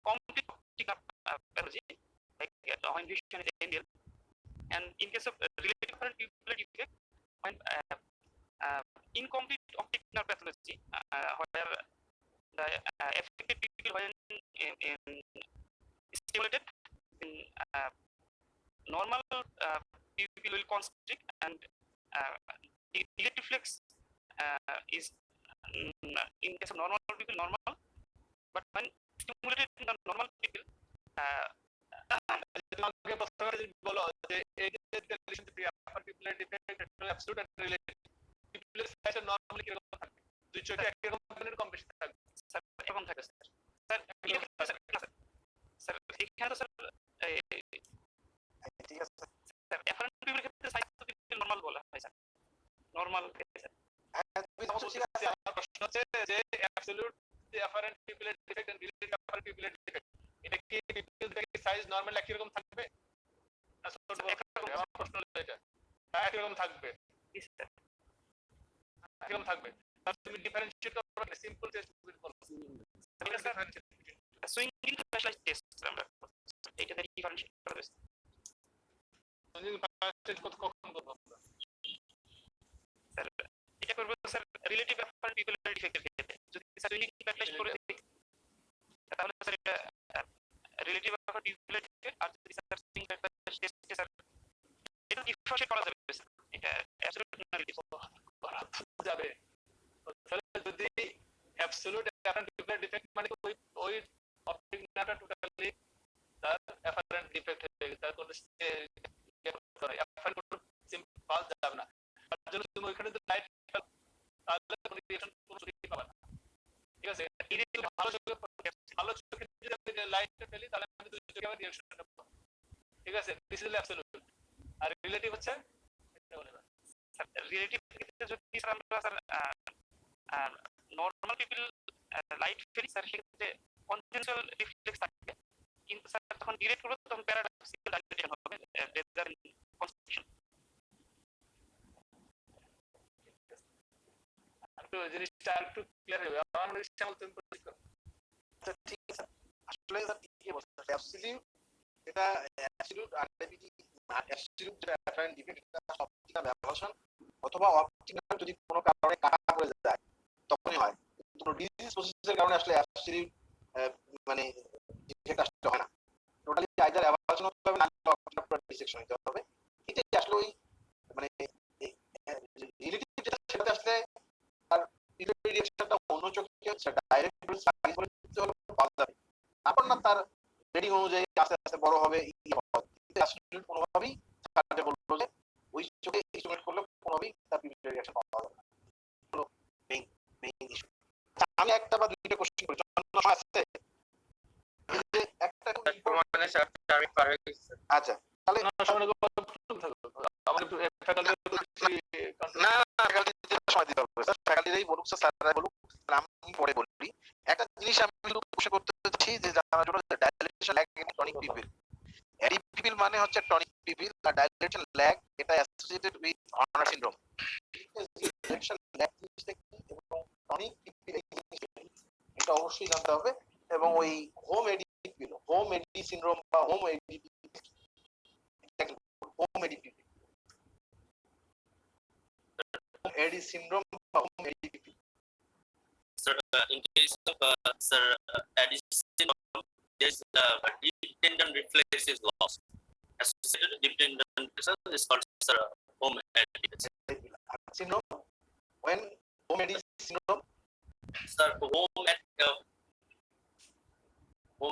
complete optic pathology, like when vision is annual, and in case of relative apparent pupillary defect when incomplete optic nerve pathology, where the affected pupil when stimulated in normal pupil will constrict, and electric reflex is in case of normal pupil normal, but when stimulated in the normal people, তোমাকে প্রথমে বলো যে এই যে relation between upper পিপলের defect absolute and relative পিপলের size normally কি রকম থাকে দুই চোখে একই রকম ধরনের কম বেশি থাকবে স্যার এরকম থাকে স্যার স্যার এখানে তো স্যার ঠিক আছে স্যার অ্যাপারেন্ট পিপলের ক্ষেত্রে সাইজ তো নরমাল বলা হয় স্যার নরমাল আমার প্রশ্ন হচ্ছে যে অ্যাবসলিউট অ্যাপারেন্ট পিপলের ডিফেক্ট এন্ড রিলেটিভ অ্যাপারেন্ট পিপলের ডিফেক্ট এটা কি পিপল থেকে সাইজ নরমাল একই রকম থাকবে না ছোট বড় আমার প্রশ্ন হলো এটা একই রকম থাকবে একই রকম থাকবে তাহলে তুমি ডিফারেনশিয়েট করবে সিম্পল টেস্ট বলো সুইঙ্গিং স্পেশালাইজড টেস্ট আমরা এটা দিয়ে ডিফারেনশিয়েট করা যায় সুইঙ্গিং টেস্ট কখন করব স্যার এটা করব স্যার রিলেটিভ অ্যাপারেন্ট পিপলের ডিফেক্টের ক্ষেত্রে যদি স্যার সুইঙ্গিং স্পেশালাইজড করে দেখি তাহলে স্যার এটা রিলেটিভ অ্যাপারেন্ট পিপলের ডিফেক্ট আর যদি sir swinging specialized test sir এটা ডিফারেনশিয়েট করা যাবে স্যার এটা অ্যাবসলিউট না রিলেটিভ যাবে তাহলে যদি অ্যাবসলিউট অ্যাপারেন্ট পিপলের ডিফেক্ট মানে ওই অপটিক নাটা টোটালি তার অ্যাপারেন্ট ডিফেক্ট হয়ে গেছে তার কোনো অ্যাপারেন্ট কোনো সিম্পল যাবে না তার জন্য তুমি ওইখানে যদি লাইট তাহলে কোনো রিঅ্যাকশন কোনো সুযোগই পাবে না ঠিক আছে ভালো চোখে যদি আমি লাইটটা ফেলি তাহলে আমি দুই চোখে আমার রিঅ্যাকশনটা পাবো ঠিক আছে দিস ইজ অ্যাবসলিউট আর রিলেটিভ হচ্ছে এটা বলে না স্যার রিলেটিভ ক্ষেত্রে যদি স্যার আমরা স্যার নরমাল পিপল লাইট ফেলি স্যার সেক্ষেত্রে কনজেনশনাল রিফ্লেক্স থাকে কিন্তু স্যার তখন ডিরেক্ট করব তখন প্যারাডক্সিক্যাল ডাইলেশন হবে রেজার কনস্ট্রাকশন একটু জিনিসটা একটু ক্লিয়ার হবে আমার মনে হচ্ছে আমার তুমি প্রতীক করো আচ্ছা ঠিক আছে আসলে স্যার ঠিকই বলছেন অ্যাবসলিউট এটা অ্যাবসলিউট আরবিটি অ্যাবসলিউট যেটা অ্যাপারেন্ট ডিফেক্ট এটা অপটিক্যাল অ্যাভালশন অথবা অপটিক্যাল যদি কোনো কারণে কাটা পড়ে যায় তখনই হয় কিন্তু ডিজিজ প্রসেসের কারণে আসলে অ্যাবসলিউট মানে ডিফেক্ট আসলে হয় না টোটালি আইদার অ্যাভালশন হতে হবে না অপটিক্যাল ডিসেকশন হতে হবে এটাই আসলে ওই মানে রিলেটিভ যেটা সেটা আসলে আর রিঅ্যাকশনটা অন্য চোখে ডাইরেক্ট সাইজ করে দিতে হলে পাওয়া যাবে তারপর না তার রেডিং অনুযায়ী আস্তে আস্তে বড় হবে অ্যাবসলিউট কোনোভাবেই সার্জে বললো যে ওই চোখে ইনস্ট্রুমেন্ট করলে কোনোভাবেই তার পিপিএল রিঅ্যাকশন পাওয়া যাবে না হলো মেইন ইস্যু আমি একটা বা দুইটা কোশ্চেন করি জন্য আছে এই যে একটা মানে স্যার আমি পারে আচ্ছা তাহলে সামনে আমার একটু ফ্যাকাল্টি না ফ্যাকাল্টিতে সময় দিতে হবে স্যার ফ্যাকাল্টিরাই বলুক স্যাররা বলুক আমি পরে বলি একটা জিনিস আমি কোশ্চেন করতে চাচ্ছি যে জানার জন্য dilation lag in tonic pupil Adie pupil মানে হচ্ছে টনিক পিপল আর ডাইলেশন ল্যাগ এটা associated with Horner syndrome dilation lag জিনিসটা কি এবং টনিক পিপল এটা অবশ্যই জানতে হবে এবং ওই হোম এডি পিপল হোম এডি সিনড্রোম বা হোম এডি এডি সিনড্রোম বা হোম এডি people Sir, in case of Addis syndrome, there's deep tendon reflex is lost. Associated deep tendon reflex is called home Addis syndrome. When home Addis syndrome? Sir, home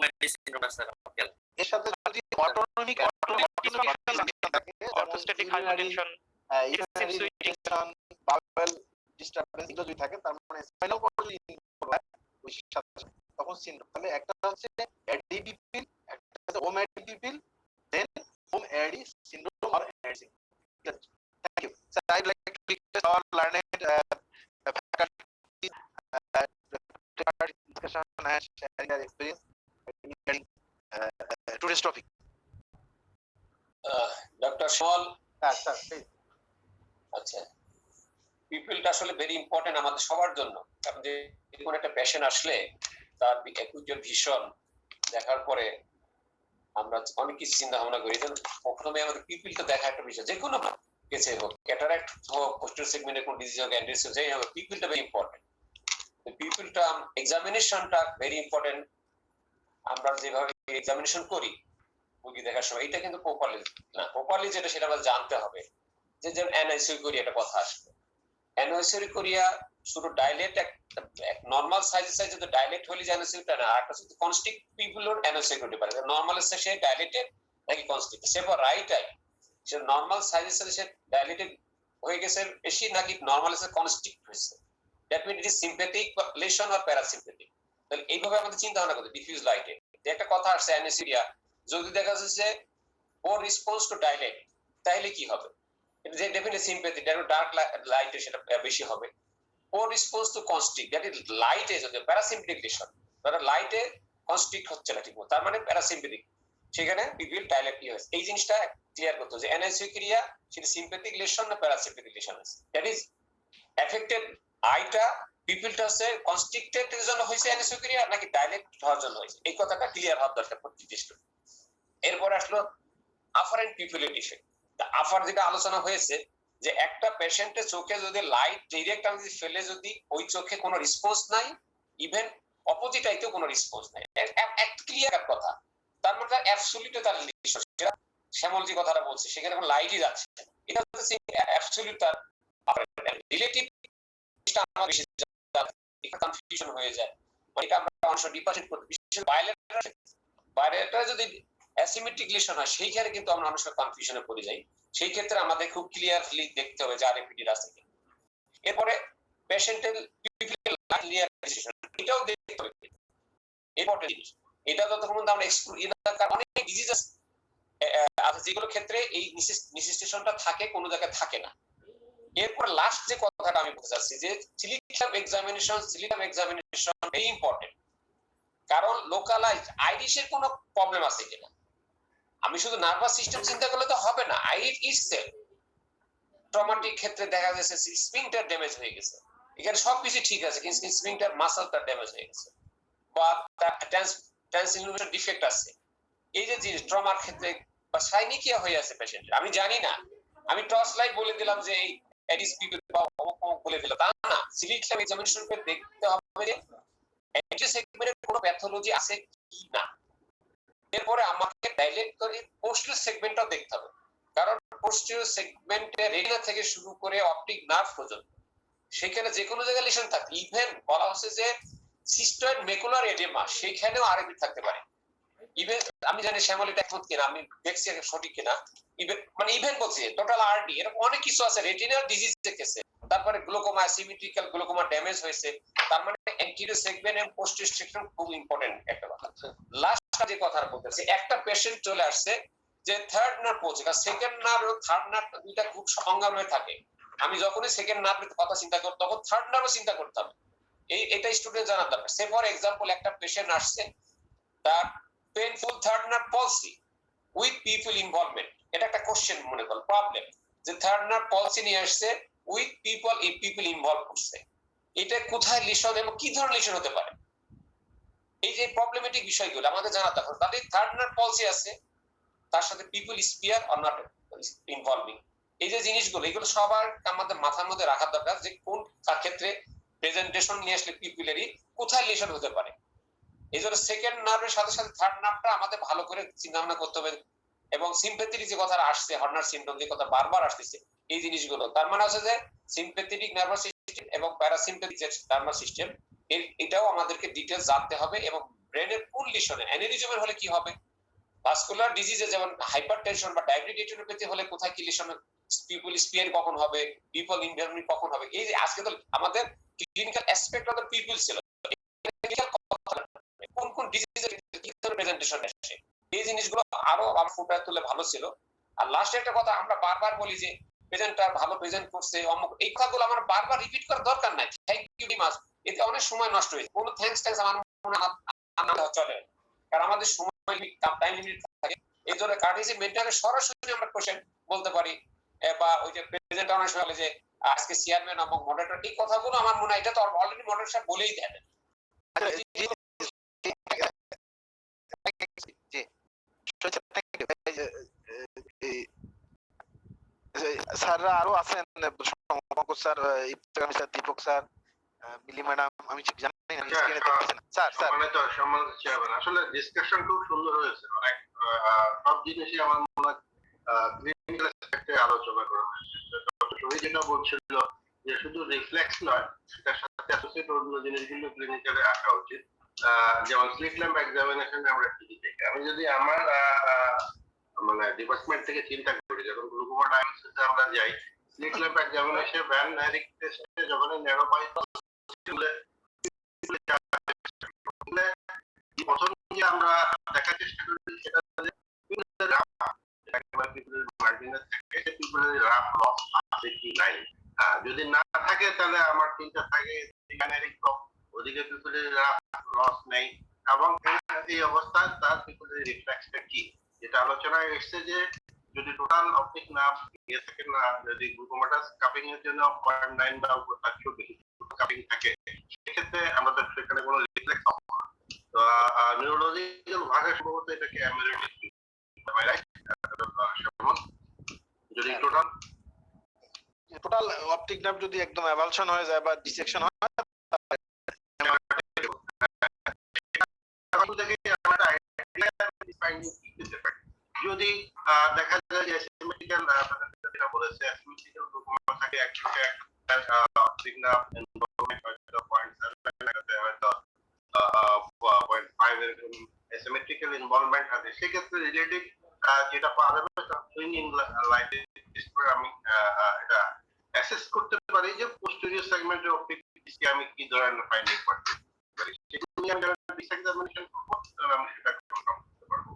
Addis syndrome, sir. Okay. এর সাথে যদি autonomic orthostatic hypotension বাউল disturbance এগুলো যদি থাকে তার মানে spinal cord ওই সাথে তখন সিনড্রোম তাহলে একটা হচ্ছে এডিপিপিল একটা হচ্ছে হোম এডিপিপিল দেন হোম এডি সিনড্রোম আর AD syndrome thank you sir I like to request our learned faculty discussion and sharing their experience regarding today's topic. Dr. Shawal, sir, please. আচ্ছা পিপলটা আসলে ভেরি ইম্পর্টেন্ট আমাদের সবার জন্য কারণ যে কোনো একটা পেশেন্ট আসলে তার একুজে ভিশন দেখার পরে আমরা অনেক কিছু চিন্তা ভাবনা করি যেমন প্রথমে আমাদের পিপলটা দেখা একটা বিষয় যে কোনো কেসে হোক ক্যাটারাক্ট হোক পোস্টার সেগমেন্টের কোনো ডিজিজ হোক অ্যান্ড্রিস হোক যাই হোক পিপলটা ভেরি ইম্পর্টেন্ট পিপলটা এক্সামিনেশনটা ভেরি ইম্পর্টেন্ট আমরা যেভাবে এক্সামিনেশন করি রোগী দেখার সময় এটা কিন্তু প্রপারলি যেটা সেটা আমাদের জানতে হবে যে যেমন এনআইসিউ করি একটা কথা আসবে এনআইসিউ করিয়া শুধু ডাইলেট এক নর্মাল সাইজে যদি ডাইলেট হলে যে অ্যানোসিকুইটা না, আর একটা হচ্ছে কনস্ট্রিক্ট পিপলও অ্যানোসিকুইট হতে পারে। নর্মাল সে ডাইলেটেড নাকি constrict, say for right I say normal সাইজের সাথে সে ডাইলেটেড হয়ে গেছে বেশি নাকি নর্মাল সাথে কনস্ট্রিক্ট হয়েছে, that mean it is sympathetic lesion or parasympathetic. তাহলে এইভাবে আমাদের চিন্তা ভাবনা করতে ডিফিউজ লাইটে যে একটা কথা আসছে অ্যানেসিডিয়া, যদি দেখা যাচ্ছে যে ও রেসপন্স টু ডাইলেট তাহলে কি হবে, যে ডেফিনেটলি সিম্প্যাথি ডার্ক লাইটে সেটা বেশি হবে। ও response to constrict that is লাইটে যদি প্যারাসিম্প্যাথিক লেশন, তাহলে লাইটে কনস্ট্রিক্ট হচ্ছে না ঠিকমতো, তার মানে প্যারাসিম্প্যাথিক, সেখানে পিপিল ডাইলেট কি হয়েছে। এই জিনিসটা ক্লিয়ার করতে যে অ্যানেসিক্রিয়া সেটা সিম্প্যাথিক লেশন না প্যারাসিম্প্যাথিক লেশন আছে, দ্যাট ইজ এফেক্টেড আইটা পিপলটা হচ্ছে কনস্ট্রিক্টেড এর জন্য হয়েছে অ্যানেসিক্রিয়া নাকি ডাইলেক্ট হওয়ার জন্য হয়েছে, এই কথাটা ক্লিয়ার হওয়ার দরকার প্রত্যেকটি স্টুডেন্ট। এরপর আসলো আফারেন্ট পিপুলের ডিফেক্ট। আফার যেটা আলোচনা হয়েছে যে একটা পেশেন্টের চোখে যদি লাইট ডিরেক্ট আমি যদি ফেলে যদি ওই চোখে কোনো রেসপন্স নাই, ইভেন অপোজিট আইতেও কোনো রেসপন্স নাই, এক ক্লিয়ার কথা, তার মানে অ্যাবসলিউটে তার রিলেশন, সেটা শ্যামল যে কথাটা বলছে সেখানে কোনো লাইটই যাচ্ছে, এটা হচ্ছে অ্যাবসলিউট তার রিলেটিভ আমার বেশি কনফিউশন হয়ে যায়, এটা আমরা অংশ ডিপার্টমেন্ট করতে বিশেষ বাইরেটা যদি অ্যাসিমেট্রিক লেশন হয় সেইখানে কিন্তু আমরা অনেক সময় কনফিউশনে পড়ে যাই, সেই ক্ষেত্রে আমাদের খুব ক্লিয়ারলি দেখতে হবে যে আরএফপিডি আছে কিনা। এরপরে পেশেন্টের এটাও দেখতে হবে, ইম্পর্টেন্ট জিনিস, এটা যতক্ষণ আমরা অনেক ডিজিজ আছে যেগুলো ক্ষেত্রে এই নিসিস্টেশনটা থাকে কোনো জায়গায় থাকে না। এরপর লাস্ট যে কথাটা আমি বলতে চাচ্ছি যে সিলিটাম এক্সামিনেশন ভেরি ইম্পর্টেন্ট, কারণ লোকালাইজ আইরিশের কোনো প্রবলেম আছে কিনা, আমি শুধু নার্ভাস সিস্টেম চিন্তা করলে তো হবে না, আইরিশ ইটসেলফ ট্রমাটিক ক্ষেত্রে দেখা যাচ্ছে স্ফিংটার ড্যামেজ হয়ে গেছে, এখানে সবকিছু ঠিক আছে কিন্তু স্ফিংটার মাসলটা ড্যামেজ হয়ে গেছে বা ট্রান্সইলুমিনেশন ডিফেক্ট আছে, এই যে জিনিস ট্রমার ক্ষেত্রে বা সাইনিকিয়া হয়ে আছে পেশেন্টের, আমি জানি না, আমি টর্চ লাইট বলে দিলাম যে এই এডিস পিপল বা বলে দিলাম, তা না, সিলিটাম এক্সামিনেশন করে দেখতে হবে যে এন্ট্রি সেগমেন্টের কোনো প্যাথোলজি আছে কি না। এরপরে আমাকে ডাইলেট করে পোস্টেরিয়র সেগমেন্টটাও দেখতে হবে, কারণ পোস্টেরিয়র সেগমেন্টে রেটিনা থেকে শুরু করে অপটিক নার্ভ পর্যন্ত সেখানে যে কোনো জায়গায় লিশন থাকে, ইভেন বলা হচ্ছে যে সিস্টয়েড মেকুলার এডেমা সেখানেও আরএফপি থাকতে পারে, ইভেন আমি জানি শ্যামল এটা একমত কিনা, আমি দেখছি সঠিক কিনা, ইভেন বলছি টোটাল আরডি এরকম অনেক কিছু আছে রেটিনাল ডিজিজ কেসে, তারপরে গ্লুকোমা সিমেট্রিক্যাল গ্লুকোমা ড্যামেজ হয়েছে, তার মানে অ্যান্টেরিয়র সেগমেন্ট এবং পোস্টেরিয়র সেগমেন্ট খুব ইম্পর্টেন্ট একটা কথা। লাস্ট যে কথাটা বলতেছি, একটা পেশেন্ট চলে আসছে যে থার্ড নার্ভ পৌঁছে, কারণ সেকেন্ড নার্ভ এবং থার্ড নার্ভ দুইটা খুব সংজ্ঞা হয়ে থাকে, আমি যখনই সেকেন্ড নার্ভের কথা চিন্তা করি তখন থার্ড নার্ভও চিন্তা করতে হবে, এটা স্টুডেন্ট জানার দরকার। সে ফর এক্সাম্পল একটা পেশেন্ট আসছে তার painful third nerve পলসি with people involvement, এটা একটা কোশ্চেন মনে করো প্রবলেম যে থার্ড নার্ভ পলসি নিয়ে আসছে উইথ পিপল ইনভলভ করছে, এটা কোথায় লিশন এবং কি ধরনের লিশন হতে পারে, এই যে প্রবলেমেটিক বিষয়গুলো আমাদের জানাতে হবে। তাদের থার্ড নার্ভ পলসি আছে, তার সাথে people spear or not involving, এই যে জিনিসগুলো এগুলো সবার আমাদের মাথার মধ্যে রাখার দরকার যে কোন ক্ষেত্রে প্রেজেন্টেশন নিয়ে আসলে পিপলেরই কোথায় লিশন হতে পারে। এই জন্য সেকেন্ড নার্ভের সাথে সাথে থার্ড নার্ভটা আমাদের ভালো করে চিন্তা ভাবনা করতে হবে, এবং সিম্প্যাথেটিক যে কথা আসছে হর্নার সিনড্রোম যে কথা বারবার আসতেছে, এই জিনিসগুলো তার মানে হচ্ছে যে সিম্প্যাথেটিক নার্ভাস সিস্টেম এবং প্যারাসিম্প্যাথেটিক নার্ভাস সিস্টেম এটাও আমাদেরকে ডিটেইলস জানতে হবে, এবং ব্রেনের কোন লিশনে অ্যানিউরিজমের হলে কি হবে, ভাস্কুলার ডিজিজে যেমন হাইপারটেনশন বা ডায়াবেটিক রেটিনোপ্যাথি হলে কোথায় কি লিশন, পিপল স্পিয়ার কখন হবে, পিপল ইনভলভমেন্ট কখন হবে, এই যে আজকে তো আমাদের clinical aspect of the people ছিল, কোন কোন ডিজিজের কি ধরনের প্রেজেন্টেশন আসে, এই জিনিসগুলো আরো আমার ফুটায় তুলে ভালো ছিল। আর লাস্ট একটা কথা আমরা বারবার বলি যে প্রেজেন্টার ভালো প্রেজেন্ট করছে অমুক, এই কথাগুলো আমার বারবার রিপিট করার দরকার নাই, থ্যাংক ইউ ভেরি মাচ, এতে অনেক সময় নষ্ট হয়েছে, কোনো থ্যাঙ্কস আমার মনে চলে, কারণ আমাদের সময় টাইম লিমিট থাকে, এই জন্য কার্ডিসি মেন্টারে সরাসরি আমরা কোশ্চেন বলতে পারি, বা ওই যে প্রেজেন্ট অনেক সময় যে আজকে চেয়ারম্যান এবং মডারেটর, এই কথাগুলো আমার মনে হয় এটা তো অলরেডি মডারেটর সাহেব বলেই দেন। স্যাররা আরো আছেন, sir Iftekhar sir, Dipak sir, Mili madam, আমি ঠিক জানি না স্ক্রিনে দেখতেছি না। স্যার সম্মানিত চেয়ারম্যান, আসলে ডিসকাশন খুব সুন্দর হয়েছে, অনেক সব জিনিসই আমার মনে হয় ক্লিনিক্যাল অ্যাসপেক্টে আলোচনা করা হয়েছে। ডক্টর শহীদ যেটা বলছিল যে শুধু রিফ্লেক্স নয়, সেটার সাথে অ্যাসোসিয়েট অন্য জিনিসগুলো ক্লিনিক্যালে আসা উচিত। যেমন স্লিট ল্যাম্প এক্সামিনেশনে আমরা কি দেখি, আমি যদি আমার মানে ডিপার্টমেন্ট থেকে চিন্তা করি, যখন গ্লুকোমা ডায়াগনোসিসে আমরা যাই, স্লিট ল্যাম্প এক্সামিনেশন ভ্যান হ্যারিক টেস্টে যখন ন্যারোপাইথ প্রথম যে আমরা দেখার চেষ্টা করি সেটা যদি না থাকে তাহলে আমার চিন্তা থাকে ওদিকে পিপুলের লস নেই, এবং এই অবস্থায় তার পিপুলের রিফ্লেক্সটা কি, যেটা আলোচনায় এসছে যে যদি টোটাল অপটিক নার্ভ ইয়ে থাকে না, যদি গ্লুকোমাটাস কাপিং এর জন্য 0.9 বা তার চেয়েও বেশি কাপিং থাকে, সেক্ষেত্রে আমাদের সেখানে কোনো রিফ্লেক্স হবে না। তো নিউরোলজিক্যাল ভাবে সম্ভবত এটাকে অ্যামিউলেটিভ, যদি টোটাল অপটিক নার্ভ যদি একদম অ্যাভালশন হয়ে যায় বা ডিসেকশন হয়, যদি দেখা যায় যে অ্যাসিমেট্রিক্যাল যেটা বলেছে অ্যাসিমেট্রিক্যাল গ্লুকোমা থাকে একসাথে অপটিক নার্ভ ইনভলভমেন্ট হয়তো 0.7 হয়তো 0.5 এরকম অ্যাসিমেট্রিক্যাল ইনভলভমেন্ট আছে, সেক্ষেত্রে রিলেটিভ যেটা পাওয়া যাবে সুইং লাইটে আমি এটা অ্যাসেস করতে পারি যে পোস্টেরিয়র সেগমেন্টের অপটিক ডিসকে আমি কি ধরনের ফাইন্ডিং করতে পারি, সেটা নিয়ে আমি এক্সামিনেশন করব, আমি সেটা কনফার্ম করতে পারবো।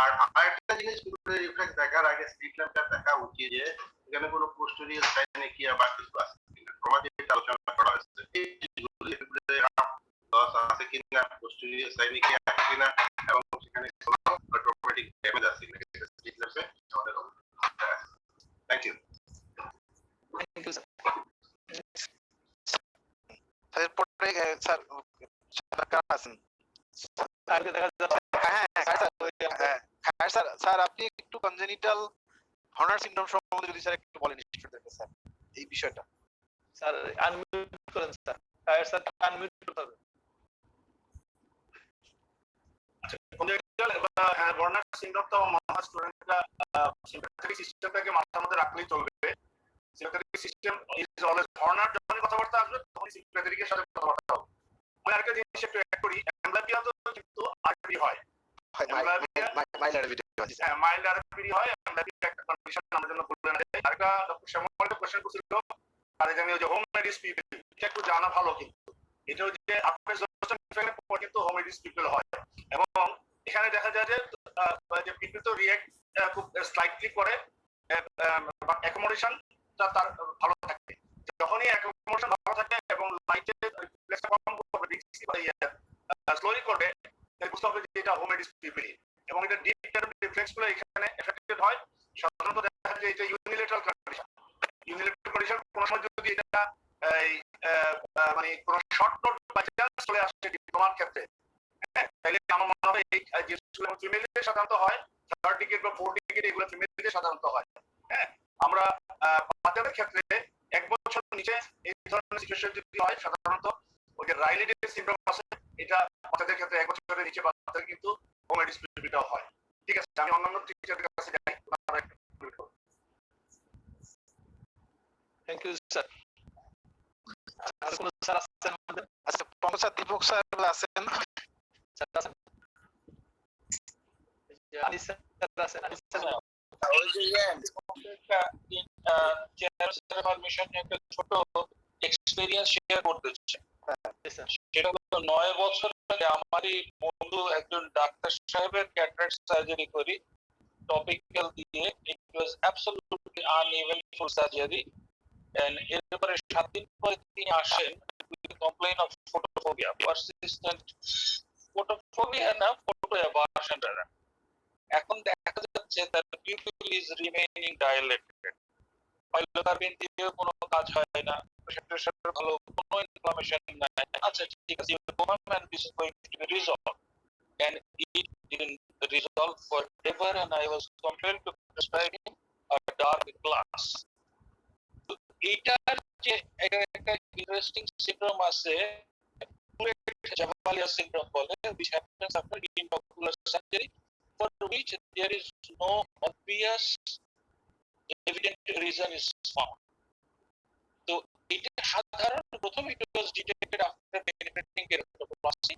আর আরেকটা জিনিস রিফ্লেক্স দেখার আগে স্লিট ল্যাম্পটা দেখা উচিত যে এখানে কোনো পোস্টেরিয়র সাইনে কি বা কিছু আছে কিনা, সমাজে এটা আলোচনা করা হয়েছে আছে কিনা, পোস্টেরিয়র সাইনে কি আছে কিনা, এবং সেখানে কোনো অটোমেটিক ড্যামেজ আছে কিনা স্লিট ল্যাম্পে আমাদের। Thank you. এরপরে স্যার আছেন, স্যার আপনি একটু কনজেনিটাল হর্নার সিনড্রোম সম্বন্ধে যদি স্যার একটু বলেন স্টুডেন্টদের স্যার এই বিষয়টা। স্যার আনমিউট করেন স্যার, স্যার আনমিউট করতে হবে। আচ্ছা, কনজেনিটাল হর্নার সিনড্রোম তো মহা স্টুডেন্টরা সিম্প্যাথেটিক সিস্টেমটাকে মাথার মধ্যে রাখলেই চলবে। Sympathetic system is always Honor, যখনই কথাবার্তা আসবে তখনই সিম্প্যাথেটিকের সাথে কথাবার্তা হবে। আমি আরেকটা জিনিস একটু অ্যাড করি, অ্যামব্লাপিয়া তো কিন্তু আরবি হয়, মাইল্ড আরপিডি হয়, অ্যামব্লাপিয়া একটা কন্ডিশন আমাদের জন্য বললেন। আরেকটা ডক্টর শ্যামল কোশ্চেন করছিল, আরে আমি ওই যে হোম মেডিস পিপল, এটা একটু জানা ভালো, কিন্তু এটা হচ্ছে আপনার কিন্তু হোম মেডিস পিপল হয়, এবং এখানে দেখা যায় যে পিপল তো রিঅ্যাক্ট খুব স্লাইটলি করে, অ্যাকোমোডেশন তার ভালো থাকে, যখনই অ্যাকোমোডেশন ভালো থাকে এবং লাইটের রিফ্লেক্স কম করবে, স্লোলি করবে, বুঝতে হবে যে এটা হোম মেডিস পিপল, এবং এটা ডিপ রিফ্লেক্স গুলো এখানে এফেক্টেড হয়। সাধারণত দেখা যায় যে এটা ইউনিলেটারাল কন্ডিশন, ইউনিলেটারাল কন্ডিশন কোন সময় যদি এটা মানে কোন শর্ট নোট বাই চান্স চলে আসে ডিপ্লোমার ক্ষেত্রে, তাহলে আমার মনে হয় এই যেগুলো ফিমেলদের সাধারণত হয়, থার্ড ডিগ্রি বা ফোর্থ ডিগ্রি, এগুলো ফিমেলদের সাধারণত হয়। হ্যাঁ, আমরা বাচ্চাদের ক্ষেত্রে 1 বছর নিচে এই ধরনের সিচুয়েশন যদি হয়, সাধারণত ওই যে রাইলি সিনড্রোম আছে, এটা বাচ্চাদের ক্ষেত্রে 1 বছরের নিচে বাচ্চাদের কিন্তু হোম মেডিস পিপিটাও হয়। ঠিক আছে, আমি অন্যান্য টিচারদের কাছে যাই। Thank you sir. আর কোন স্যার আছেন আমাদের? আচ্ছা, পঙ্কজ স্যার, দীপক স্যার আছেন, স্যার আছেন, আনিস স্যার আছেন, আনিস স্যার ওই যে চেয়ার পারমিশন একটা ছোট এক্সপেরিয়েন্স শেয়ার করতে চাই। সেটা হলো 9 বছর আগে আমারই বন্ধু একজন ডাক্তার সাহেবের ক্যাটারাক্ট সার্জারি করি টপিক্যাল দিয়ে। ইট ওয়াজ অ্যাবসলিউটলি আনইভেন্টফুল সার্জারি, এন্ড এরপরে 7 দিন পরে তিনি আসেন complain of photophobia, persistent photophobia না, ফটো অ্যাভারশন। এখন দেখা যাচ্ছে তার পিউপিল ইজ রিমেইনিং ডাইলেটেড, পাইলোকার্বিন দিয়ে কোনো কাজ হয় না, প্রেশার ভালো, কোনো ইনফ্লামেশন নাই। আচ্ছা ঠিক আছে, and this is going to be resolved, and it didn't resolve forever, and I was compelled to prescribe him a dark glass. তো এইটার যে একটা ইন্টারেস্টিং সিনড্রোম আছে, জাভালিয়া সিনড্রোম বলে, which happens after intraocular surgery, for which there is no obvious evident reason is found. তো এটা সাধারণ প্রথম it was detected after penetrating keratoplasty.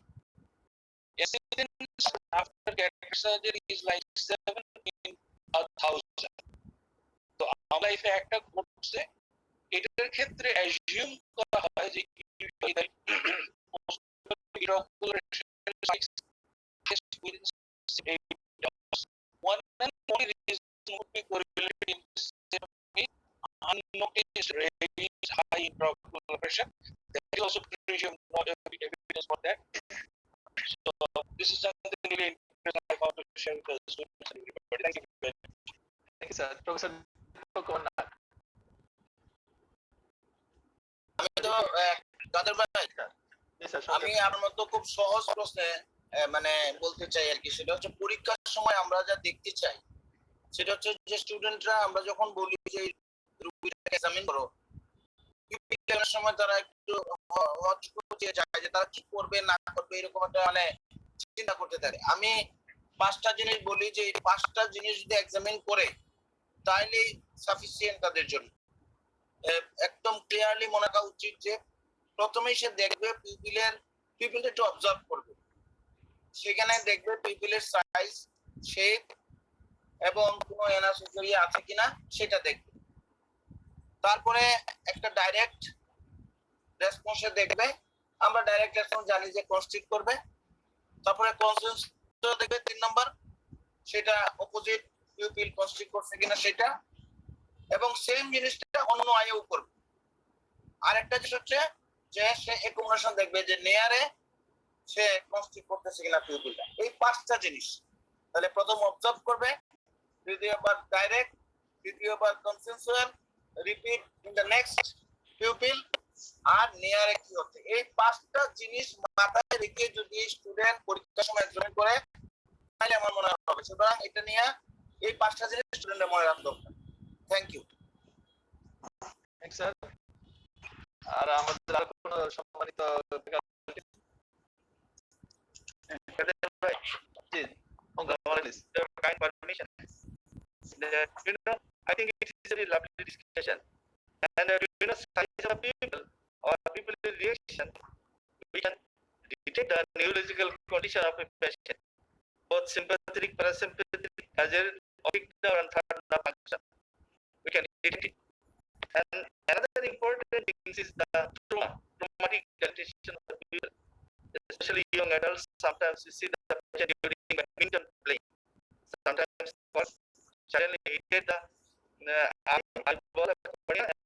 Incidence after cataract surgery is like 7 in 1,000. তো আমরা এই ফ্যাক্টটা ঘটছে এটার ক্ষেত্রে অ্যাজিউম করা হয় যে one and only reason would be correlated in unnoticed raise high intraocular pressure. There is also presumed not evidence for that. So this is something really interesting I found to share with the students and everybody. Thank you very much. Thank you, sir. Professor Kumar. আমি আপনার মতো খুব সহজ প্রশ্নে মানে বলতে চাই আর কি, সেটা হচ্ছে পরীক্ষার সময় আমরা যা দেখতে চাই সেটা হচ্ছে যে স্টুডেন্টরা আমরা যখন বলি যে রুগীটাকে এক্সামিন করো, অনেক সময় তারা একটু হচকুচে যায় যে তারা কি করবে না করবে এরকম একটা মানে চিন্তা করতে থাকে। আমি 5টা জিনিস বলি যে এই 5টা জিনিস যদি এক্সামিন করে তাইলেই সাফিসিয়েন্ট তাদের জন্য। একদম ক্লিয়ারলি মনে করা উচিত যে প্রথমেই সে দেখবে পিপিলটা একটু অবজার্ভ করবে, সেখানে দেখবে পিপিলের সাইজ, শেপ এবং কোনো অ্যানাসোসিয়েশন আছে কিনা সেটা দেখবে। তারপরে একটা ডাইরেক্ট রেসপন্সে দেখবে, আমরা ডাইরেক্ট রেসপন্স জানি যে কনস্ট্রিক্ট করবে। তারপরে কনসেন্সাস দেখবে 3 নাম্বার, সেটা অপোজিট পিপিল কনস্ট্রিক্ট করছে কিনা সেটা, এবং সেম জিনিসটা অন্য আইও করবে। আরেকটা জিনিস হচ্ছে যে সে অ্যাকুমুলেশন দেখবে যে নেয়ারে সে কনস্ট্রিক্ট করতেছে কিনা পিপিলটা। এই 5টা জিনিস তাহলে প্রথম অবজার্ভ করবে, দ্বিতীয়বার ডাইরেক্ট, তৃতীয়বার consensual, repeat in the next pupil, আর নেয়ারে কি হচ্ছে। এই 5টা জিনিস মাথায় রেখে যদি স্টুডেন্ট পরীক্ষার সময় এক্সামিন করে তাহলে আমার মনে হবে। সুতরাং এটা নিয়ে এই 5টা জিনিস স্টুডেন্টের মনে রাখতে হবে। Thank you. Thank sir. আর আমাদের আর কোনো সম্মানিত kind permission. I think it is a very lovely discussion. And size of people or people reaction, we can detect the neurological condition of a patient, both sympathetic, parasympathetic, as a optic nerve and third nerve function. We can detect it. And another important thing is the traumatic condition of the people, especially young adults. Sometimes you see the patient during badminton play. Sometimes suddenly he get the eyeball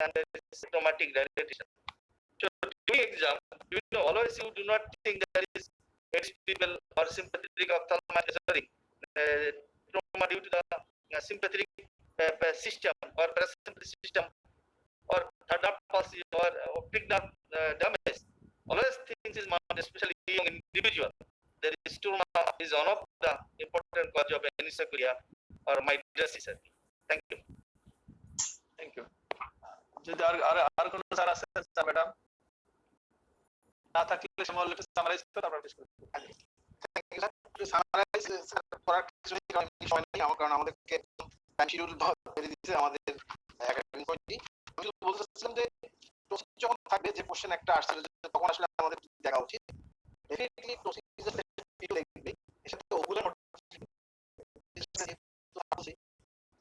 and there is traumatic dilation. So doing exam, always you do not think there is people or sympathetic ophthalmic trauma due to the sympathetic system or parasympathetic system or third palsy or optic nerve damage. Always things is marked, especially young individual. There is trauma is one of the important cause of anisacria or mydriasis. Thank you. Thank you. যদি আর কোনো sir আছেন sir madam, না থাকলে সময় একটু summarise করে তারপর শেষ করব। Thank you sir. Summarize sir করার কিছু সময় নেই আমার, কারণ আমাদেরকে টাইম শিডিউল ধরে দিয়েছে আমাদের একাডেমিক কমিটি। আমি বলতে চাচ্ছিলাম যে প্রশ্ন যখন থাকবে, যে কোশ্চেন একটা আসছিল তখন আসলে আমাদের দেখা উচিত। ডেফিনেটলি